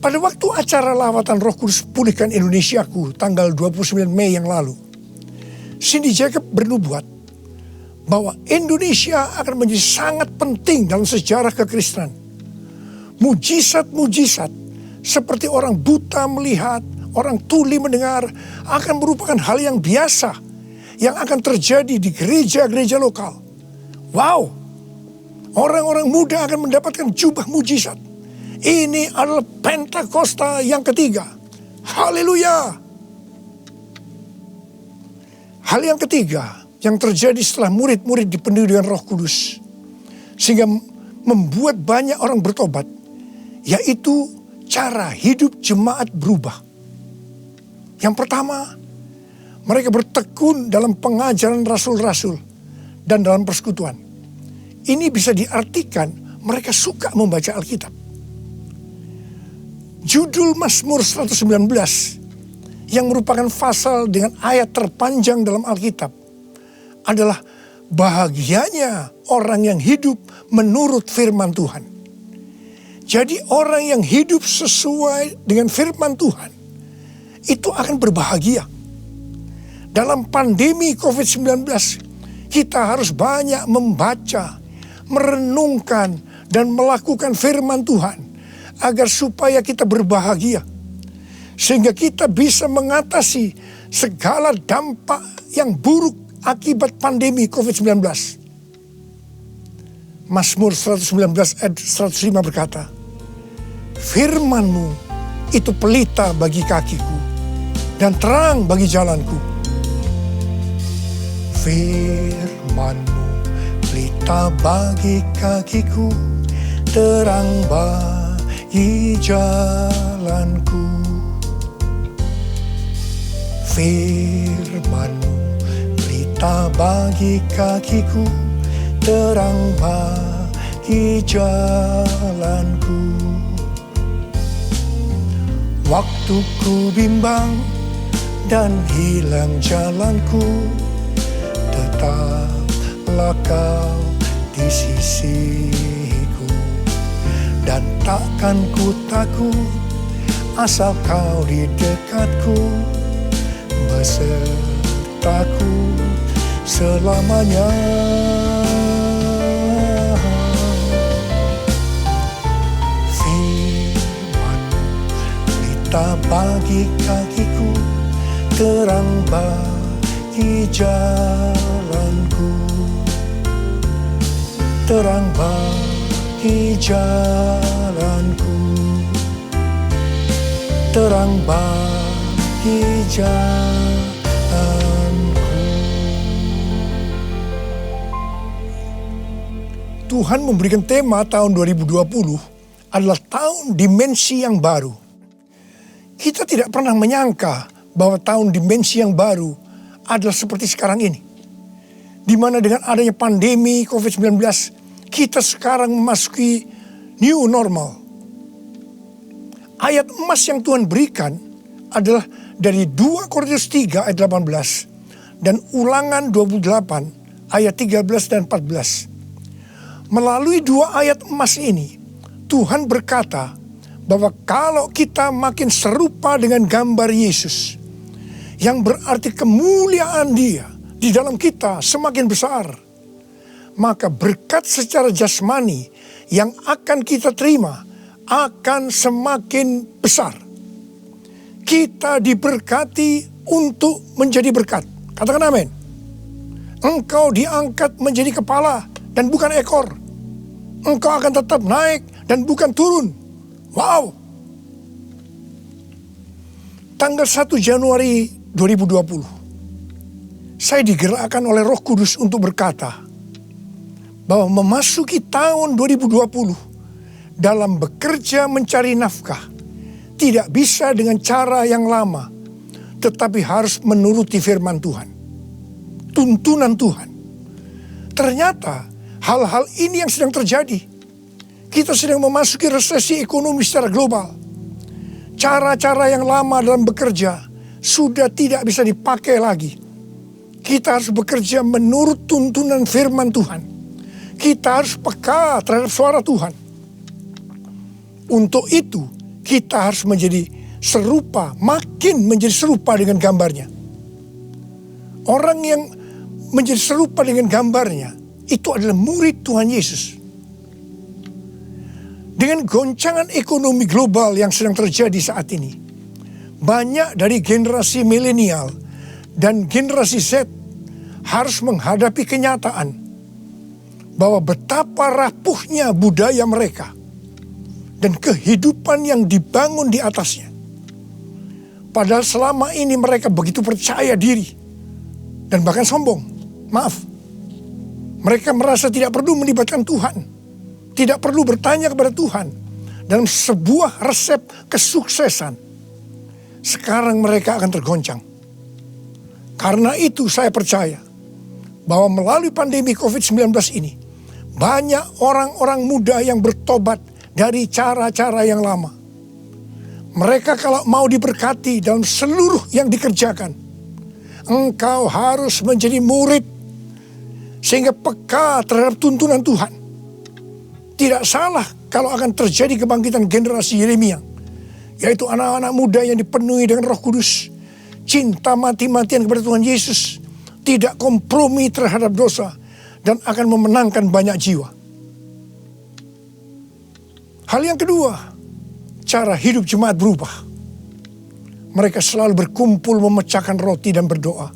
Pada waktu acara lawatan Roh Kudus Pulihkan Indonesiaku tanggal 29 Mei yang lalu, Cindy Jacob bernubuat bahwa Indonesia akan menjadi sangat penting dalam sejarah kekristenan. Mujizat-mujizat seperti orang buta melihat, orang tuli mendengar akan merupakan hal yang biasa yang akan terjadi di gereja-gereja lokal. Wow, orang-orang muda akan mendapatkan jubah mujizat. Ini adalah Pentakosta yang ketiga. Haleluya. Hal yang ketiga yang terjadi setelah murid-murid dipenuhi dengan Roh Kudus, sehingga membuat banyak orang bertobat, yaitu cara hidup jemaat berubah. Yang pertama, mereka bertekun dalam pengajaran rasul-rasul dan dalam persekutuan. Ini bisa diartikan mereka suka membaca Alkitab. Judul Mazmur 119 yang merupakan pasal dengan ayat terpanjang dalam Alkitab adalah bahagianya orang yang hidup menurut firman Tuhan. Jadi orang yang hidup sesuai dengan firman Tuhan itu akan berbahagia. Dalam pandemi COVID-19, kita harus banyak membaca, merenungkan, dan melakukan firman Tuhan agar supaya kita berbahagia. Sehingga kita bisa mengatasi segala dampak yang buruk akibat pandemi COVID-19. Mazmur 119 ayat 105 berkata, firman-Mu itu pelita bagi kakiku dan terang bagi jalanku. Firman-Mu pelita bagi kakiku, terang bagi jalanku. Firman-Mu pelita bagi kakiku, terang bagi jalanku. Waktu ku bimbang dan hilang jalanku, tetaplah Kau di sisiku. Dan takkan ku takut asal Kau di dekatku, besertaku selamanya. Bagi kakiku, terang bagi jalanku. Terang bagi jalanku. Terang bagi jalanku. Tuhan memberikan tema tahun 2020 adalah tahun dimensi yang baru. Kita tidak pernah menyangka bahwa tahun dimensi yang baru adalah seperti sekarang ini. di mana dengan adanya pandemi COVID-19, kita sekarang memasuki new normal. Ayat emas yang Tuhan berikan adalah dari 2 Korintus 3 ayat 18 dan Ulangan 28 ayat 13 dan 14. Melalui 2 ayat emas ini, Tuhan berkata bahwa kalau kita makin serupa dengan gambar Yesus, yang berarti kemuliaan Dia di dalam kita semakin besar, maka berkat secara jasmani yang akan kita terima akan semakin besar. Kita diberkati untuk menjadi berkat. Katakan amin. Engkau diangkat menjadi kepala dan bukan ekor. Engkau akan tetap naik dan bukan turun. Wow. Tanggal 1 Januari 2020, saya digerakkan oleh Roh Kudus untuk berkata bahwa memasuki tahun 2020 dalam bekerja mencari nafkah tidak bisa dengan cara yang lama, tetapi harus menuruti firman Tuhan, tuntunan Tuhan. Ternyata hal-hal ini yang sedang terjadi. Kita sedang memasuki resesi ekonomi secara global. Cara-cara yang lama dalam bekerja sudah tidak bisa dipakai lagi. Kita harus bekerja menurut tuntunan firman Tuhan. Kita harus peka terhadap suara Tuhan. Untuk itu kita harus menjadi serupa, makin menjadi serupa dengan gambarnya. Orang yang menjadi serupa dengan gambarnya itu adalah murid Tuhan Yesus. Dengan goncangan ekonomi global yang sedang terjadi saat ini, banyak dari generasi milenial dan generasi Z harus menghadapi kenyataan bahwa betapa rapuhnya budaya mereka dan kehidupan yang dibangun di atasnya. Padahal selama ini mereka begitu percaya diri dan bahkan sombong. Maaf, mereka merasa tidak perlu melibatkan Tuhan, tidak perlu bertanya kepada Tuhan dalam sebuah resep kesuksesan. Sekarang mereka akan tergoncang. Karena itu saya percaya bahwa melalui pandemi COVID-19 ini, banyak orang-orang muda yang bertobat dari cara-cara yang lama. Mereka kalau mau diberkati dalam seluruh yang dikerjakan, engkau harus menjadi murid sehingga peka terhadap tuntunan Tuhan. Tidak salah kalau akan terjadi kebangkitan generasi Yeremia, yaitu anak-anak muda yang dipenuhi dengan Roh Kudus, cinta mati-matian kepada Tuhan Yesus, tidak kompromi terhadap dosa, dan akan memenangkan banyak jiwa. Hal yang kedua, cara hidup jemaat berubah. Mereka selalu berkumpul memecahkan roti dan berdoa.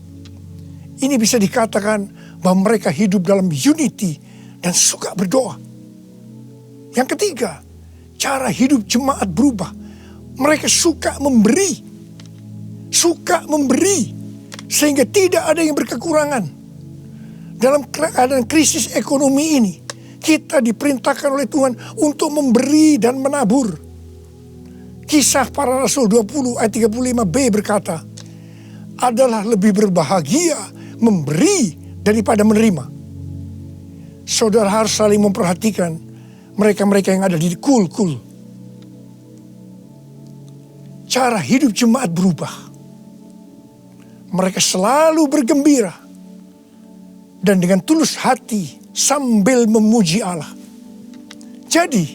Ini bisa dikatakan bahwa mereka hidup dalam unity dan suka berdoa. Yang ketiga, cara hidup jemaat berubah. Mereka suka memberi. Suka memberi. Sehingga tidak ada yang berkekurangan. Dalam keadaan krisis ekonomi ini, kita diperintahkan oleh Tuhan untuk memberi dan menabur. Kisah Para Rasul 20 ayat 35b berkata, adalah lebih berbahagia memberi daripada menerima. Saudara harus saling memperhatikan mereka-mereka yang ada di kul-kul. Cara hidup jemaat berubah. Mereka selalu bergembira dan dengan tulus hati sambil memuji Allah. Jadi,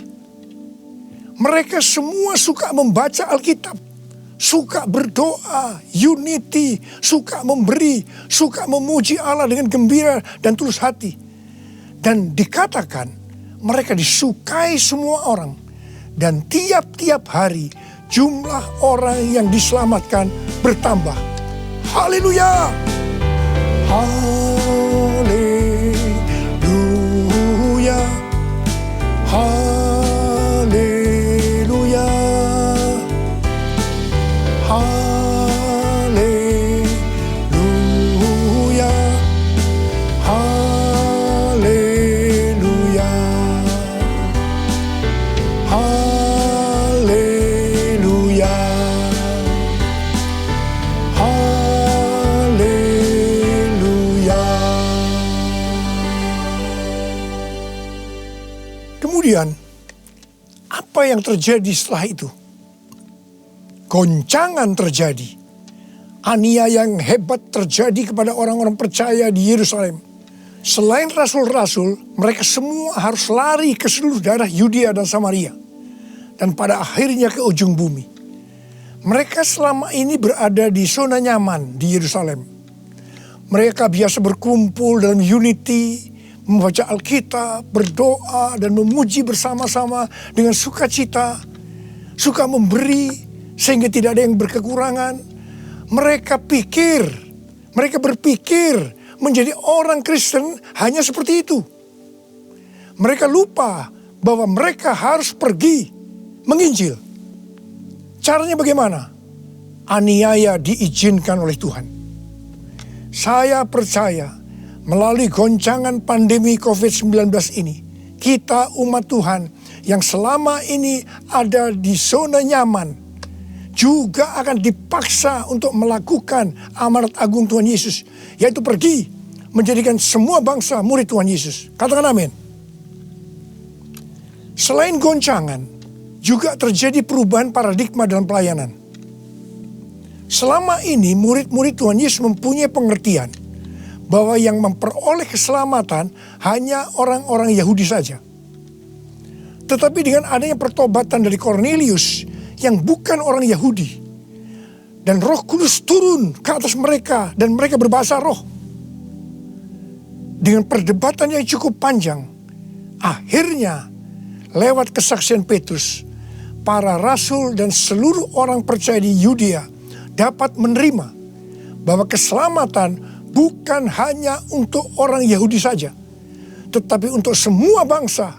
mereka semua suka membaca Alkitab, suka berdoa, unity, suka memberi, suka memuji Allah dengan gembira dan tulus hati. Dan dikatakan mereka disukai semua orang. Dan tiap-tiap hari jumlah orang yang diselamatkan bertambah. Haleluya! Haleluya! Haleluya! Haleluya! Haleluya! Haleluya! Haleluya! Kemudian, apa yang terjadi setelah itu? Goncangan terjadi. Aniaya yang hebat terjadi kepada orang-orang percaya di Yerusalem. Selain rasul-rasul, mereka semua harus lari ke seluruh daerah Yudea dan Samaria. Dan pada akhirnya ke ujung bumi. Mereka selama ini berada di zona nyaman di Yerusalem. Mereka biasa berkumpul dalam unity, membaca Alkitab, berdoa, dan memuji bersama-sama dengan sukacita. Suka memberi, sehingga tidak ada yang berkekurangan. Mereka berpikir menjadi orang Kristen hanya seperti itu. Mereka lupa bahwa mereka harus pergi menginjil. Caranya bagaimana? Aniaya diizinkan oleh Tuhan. Saya percaya melalui goncangan pandemi COVID-19 ini, kita umat Tuhan yang selama ini ada di zona nyaman, juga akan dipaksa untuk melakukan amanat agung Tuhan Yesus, yaitu pergi menjadikan semua bangsa murid Tuhan Yesus. Katakan amin. Selain goncangan, juga terjadi perubahan paradigma dalam pelayanan. Selama ini murid-murid Tuhan Yesus mempunyai pengertian bahwa yang memperoleh keselamatan hanya orang-orang Yahudi saja. Tetapi dengan adanya pertobatan dari Kornelius yang bukan orang Yahudi, dan Roh Kudus turun ke atas mereka dan mereka berbahasa roh. Dengan perdebatan yang cukup panjang, akhirnya lewat kesaksian Petrus, para rasul dan seluruh orang percaya di Yudea dapat menerima bahwa keselamatan bukan hanya untuk orang Yahudi saja, tetapi untuk semua bangsa,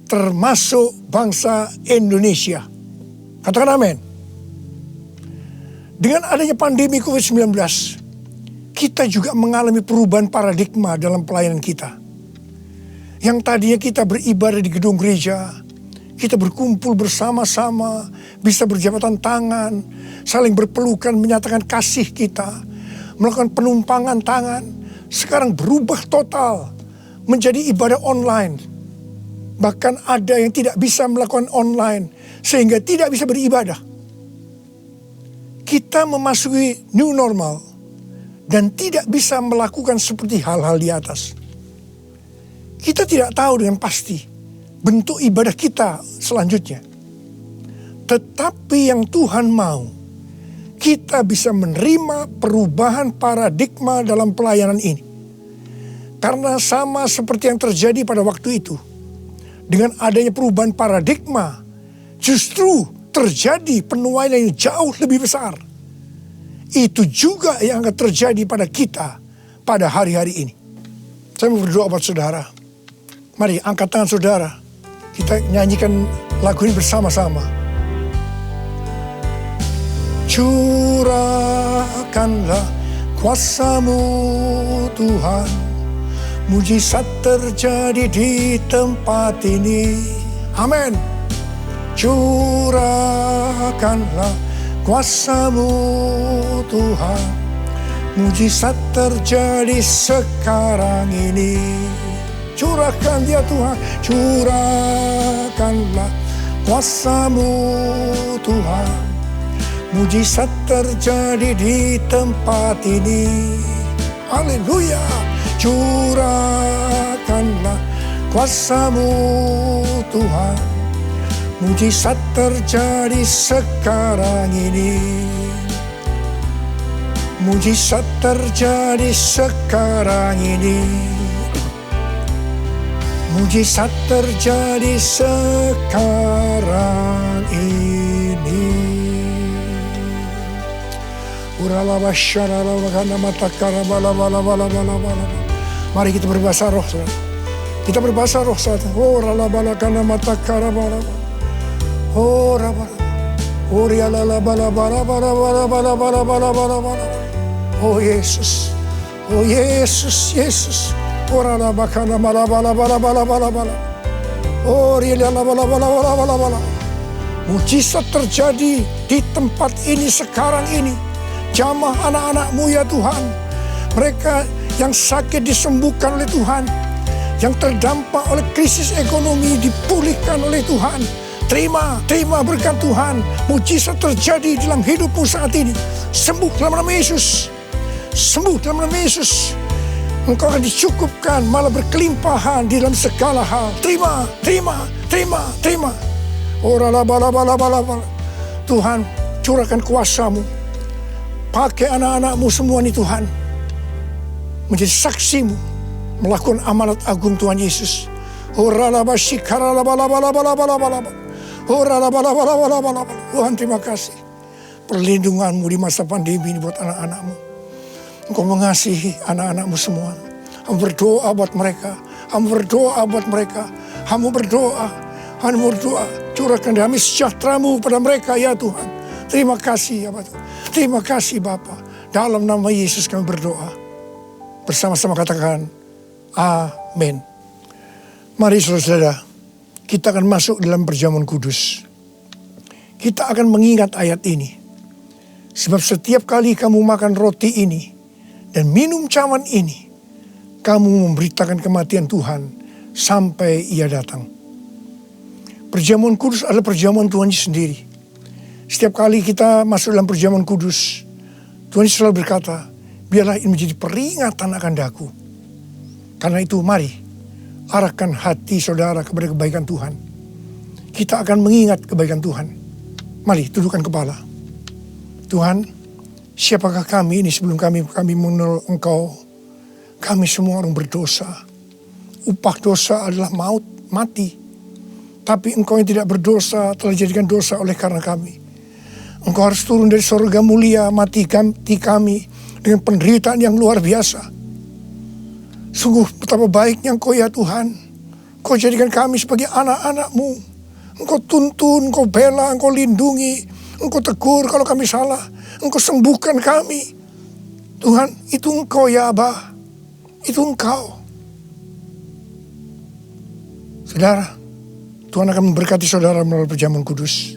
termasuk bangsa Indonesia. Katakan amin. Dengan adanya pandemi COVID-19, kita juga mengalami perubahan paradigma dalam pelayanan kita. Yang tadinya kita beribadah di gedung gereja, kita berkumpul bersama-sama, bisa berjabatan tangan, saling berpelukan, menyatakan kasih kita, melakukan penumpangan tangan. Sekarang berubah total menjadi ibadah online. Bahkan ada yang tidak bisa melakukan online, sehingga tidak bisa beribadah. Kita memasuki new normal dan tidak bisa melakukan seperti hal-hal di atas. Kita tidak tahu dengan pasti bentuk ibadah kita selanjutnya. Tetapi yang Tuhan mau, kita bisa menerima perubahan paradigma dalam pelayanan ini. Karena sama seperti yang terjadi pada waktu itu, dengan adanya perubahan paradigma, justru terjadi penuaian yang jauh lebih besar. Itu juga yang akan terjadi pada kita pada hari-hari ini. Saya mau berdoa buat saudara. Mari angkat tangan saudara. Kita nyanyikan lagu ini bersama-sama. Curahkanlah kuasa-Mu Tuhan, mujizat terjadi di tempat ini. Amin. Curahkanlah kuasa-Mu Tuhan, mujizat terjadi sekarang ini. Curahkan dia Tuhan, curahkanlah kuasa-Mu Tuhan, mujizat terjadi di tempat ini. Haleluya. Curahkanlah kuasa-Mu Tuhan, mujizat terjadi sekarang ini. Mujizat terjadi sekarang ini. Mujizat terjadi sekarang ini. Mari kita berbahasa roh, saudara. Kita berbahasa roh, saudara. Oh, ralabalakana matakara balaba. Oh, rabala. Oh, rialalabala balabala balabala balabala balabala. Oh, Yesus. Oh, Yesus, Yesus. Oh, ralabakana balabala balabala balabala. Oh, rialalabala balabala balabala. Mujizat terjadi di tempat ini sekarang ini. Jamah anak-anak-Mu ya Tuhan. Mereka yang sakit disembuhkan oleh Tuhan. yang terdampak oleh krisis ekonomi dipulihkan oleh Tuhan. Terima berkat Tuhan. Mujizat terjadi dalam hidupmu saat ini. Sembuh dalam nama Yesus. Sembuh dalam nama Yesus. Engkau akan dicukupkan, malah berkelimpahan di dalam segala hal. Terima. Tuhan, curahkan kuasa-Mu. Pakai anak-anak-Mu semua nih Tuhan. Menjadi saksi-Mu. Melakukan amanat agung Tuhan Yesus. Tuhan, terima kasih. Perlindungan-Mu di masa pandemi ini buat anak-anak-Mu. Engkau mengasihi anak-anak-Mu semua. Kamu berdoa buat mereka. Kamu berdoa. Curahkan damai sejahtera-Mu pada mereka ya Tuhan. Terima kasih ya Bapak. Terima kasih Bapa. Dalam nama Yesus kami berdoa. Bersama-sama katakan amin. Mari saudara-saudara, kita akan masuk dalam perjamuan kudus. Kita akan mengingat ayat ini. Sebab setiap kali kamu makan roti ini dan minum cawan ini, kamu memberitakan kematian Tuhan sampai Ia datang. Perjamuan kudus adalah perjamuan Tuhan sendiri. Setiap kali kita masuk dalam perjamuan kudus, Tuhan selalu berkata, biarlah ini menjadi peringatan akan daku. Karena itu mari, arahkan hati saudara kepada kebaikan Tuhan. Kita akan mengingat kebaikan Tuhan. Mari tundukkan kepala. Tuhan, siapakah kami ini sebelum kami mengenal Engkau? Kami semua orang berdosa. Upah dosa adalah maut, mati. Tapi Engkau yang tidak berdosa telah dijadikan dosa oleh karena kami. Engkau harus turun dari surga mulia, mati kami dengan penderitaan yang luar biasa. Sungguh betapa baiknya Engkau ya Tuhan. Engkau jadikan kami sebagai anak-anak-Mu. Engkau tuntun, Engkau bela, Engkau lindungi. Engkau tegur kalau kami salah. Engkau sembuhkan kami. Tuhan, itu Engkau ya Abah. Itu Engkau. Saudara, Tuhan akan memberkati saudara melalui perjamuan kudus.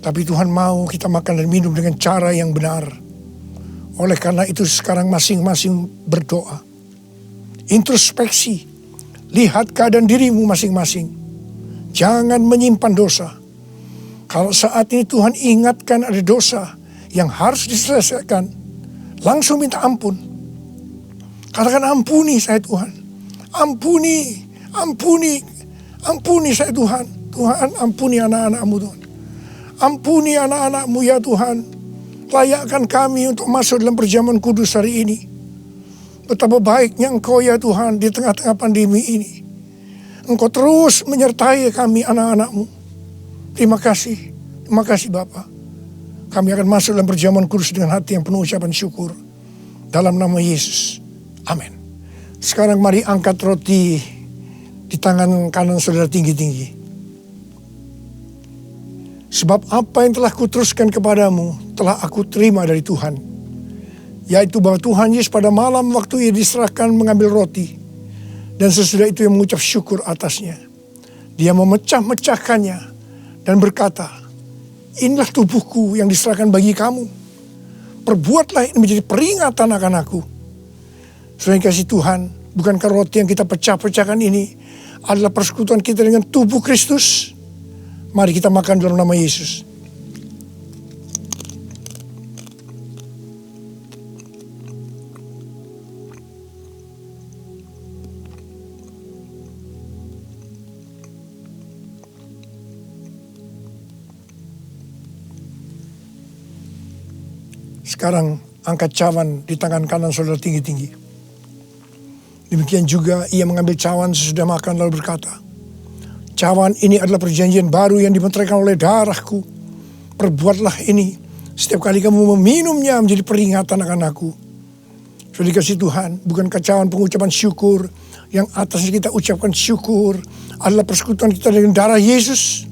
Tapi Tuhan mau kita makan dan minum dengan cara yang benar. Oleh karena itu sekarang masing-masing berdoa. Introspeksi. Lihat keadaan dirimu masing-masing. Jangan menyimpan dosa. Kalau saat ini Tuhan ingatkan ada dosa yang harus diselesaikan, langsung minta ampun. Katakan ampuni saya Tuhan. Ampuni saya Tuhan. Tuhan ampuni anak-anak-Mu Tuhan. Ampuni anak-anak-Mu ya Tuhan. Layakkan kami untuk masuk dalam perjamuan kudus hari ini. Betapa baiknya Engkau ya Tuhan di tengah-tengah pandemi ini. Engkau terus menyertai kami anak-anak-Mu. Terima kasih Bapa. Kami akan masuk dalam perjamuan kudus dengan hati yang penuh ucapan syukur. Dalam nama Yesus. Amin. Sekarang mari angkat roti di tangan kanan saudara tinggi-tinggi. Sebab apa yang telah kuteruskan kepadamu telah aku terima dari Tuhan. Yaitu bahwa Tuhan Yesus pada malam waktu Ia diserahkan mengambil roti. Dan sesudah itu Ia mengucap syukur atasnya. Dia memecah-mecahkannya dan berkata, inilah tubuhku yang diserahkan bagi kamu. Perbuatlah ini menjadi peringatan akan aku. Saudara yang kasih Tuhan, bukankah roti yang kita pecah-pecahkan ini adalah persekutuan kita dengan tubuh Kristus? Mari kita makan dalam nama Yesus. Sekarang angkat cawan di tangan kanan saudara tinggi-tinggi. Demikian juga ia mengambil cawan sesudah makan lalu berkata, cawan ini adalah perjanjian baru yang dimeteraikan oleh darahku. Perbuatlah ini setiap kali kamu meminumnya menjadi peringatan akan aku. Sudah dikasih Tuhan, bukankah cawan pengucapan syukur yang atasnya kita ucapkan syukur adalah persekutuan kita dengan darah Yesus?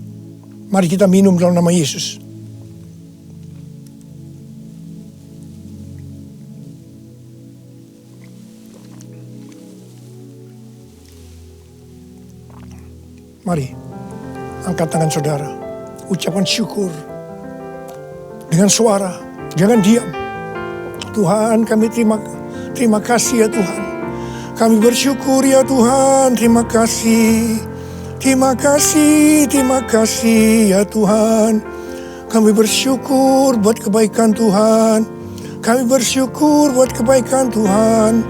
Mari kita minum dalam nama Yesus. Mari, angkat tangan saudara. Ucapan syukur. Dengan suara. Jangan diam. Tuhan, kami terima kasih ya Tuhan. Kami bersyukur ya Tuhan, terima kasih. Terima kasih ya Tuhan. Kami bersyukur buat kebaikan Tuhan. Kami bersyukur buat kebaikan Tuhan.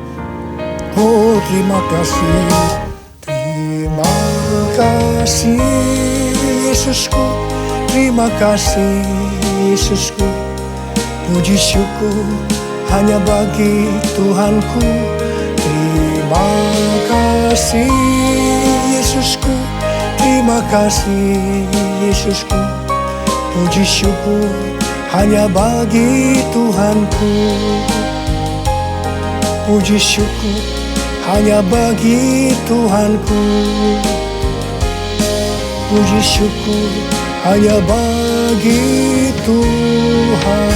Oh, terima kasih. Terima kasih Yesusku. Terima kasih Yesusku. Puji syukur hanya bagi Tuhanku. Terima kasih Yesusku. Terima kasih Yesusku. Puji syukur hanya bagi Tuhanku. Puji syukur hanya bagi Tuhanku. Puji syukur hanya bagi Tuhanku.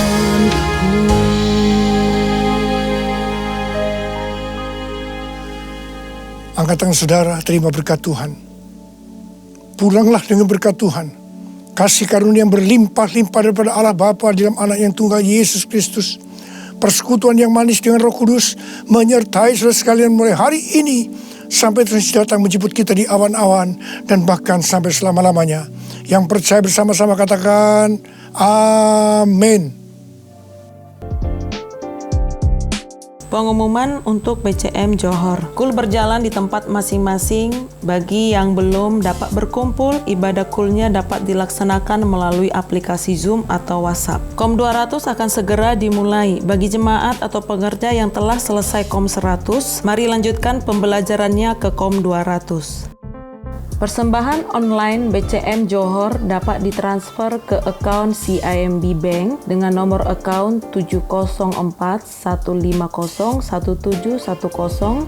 Angkat tangan saudara, terima berkat Tuhan. Pulanglah dengan berkat Tuhan. Kasih karunia yang berlimpah-limpah daripada Allah Bapa di dalam Anak yang tunggal Yesus Kristus. Persekutuan yang manis dengan Roh Kudus menyertai saudara sekalian mulai hari ini sampai Tuhan datang menjemput kita di awan-awan dan bahkan sampai selama-lamanya. Yang percaya bersama-sama katakan amin. Pengumuman untuk BCM Johor. Kul berjalan di tempat masing-masing. Bagi yang belum dapat berkumpul, ibadah kulnya dapat dilaksanakan melalui aplikasi Zoom atau WhatsApp. KOM 200 akan segera dimulai. Bagi jemaat atau pengerja yang telah selesai KOM 100, mari lanjutkan pembelajarannya ke KOM 200. Persembahan online BCM Johor dapat ditransfer ke akaun CIMB Bank dengan nomor akaun 704-150-1710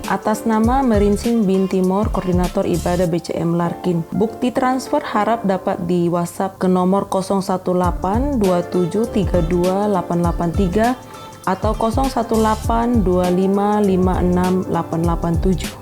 atas nama Merinsing bin Timor, Koordinator Ibadah BCM Larkin. Bukti transfer harap dapat di WhatsApp ke nomor 018-2732-883 atau 018-2556-887.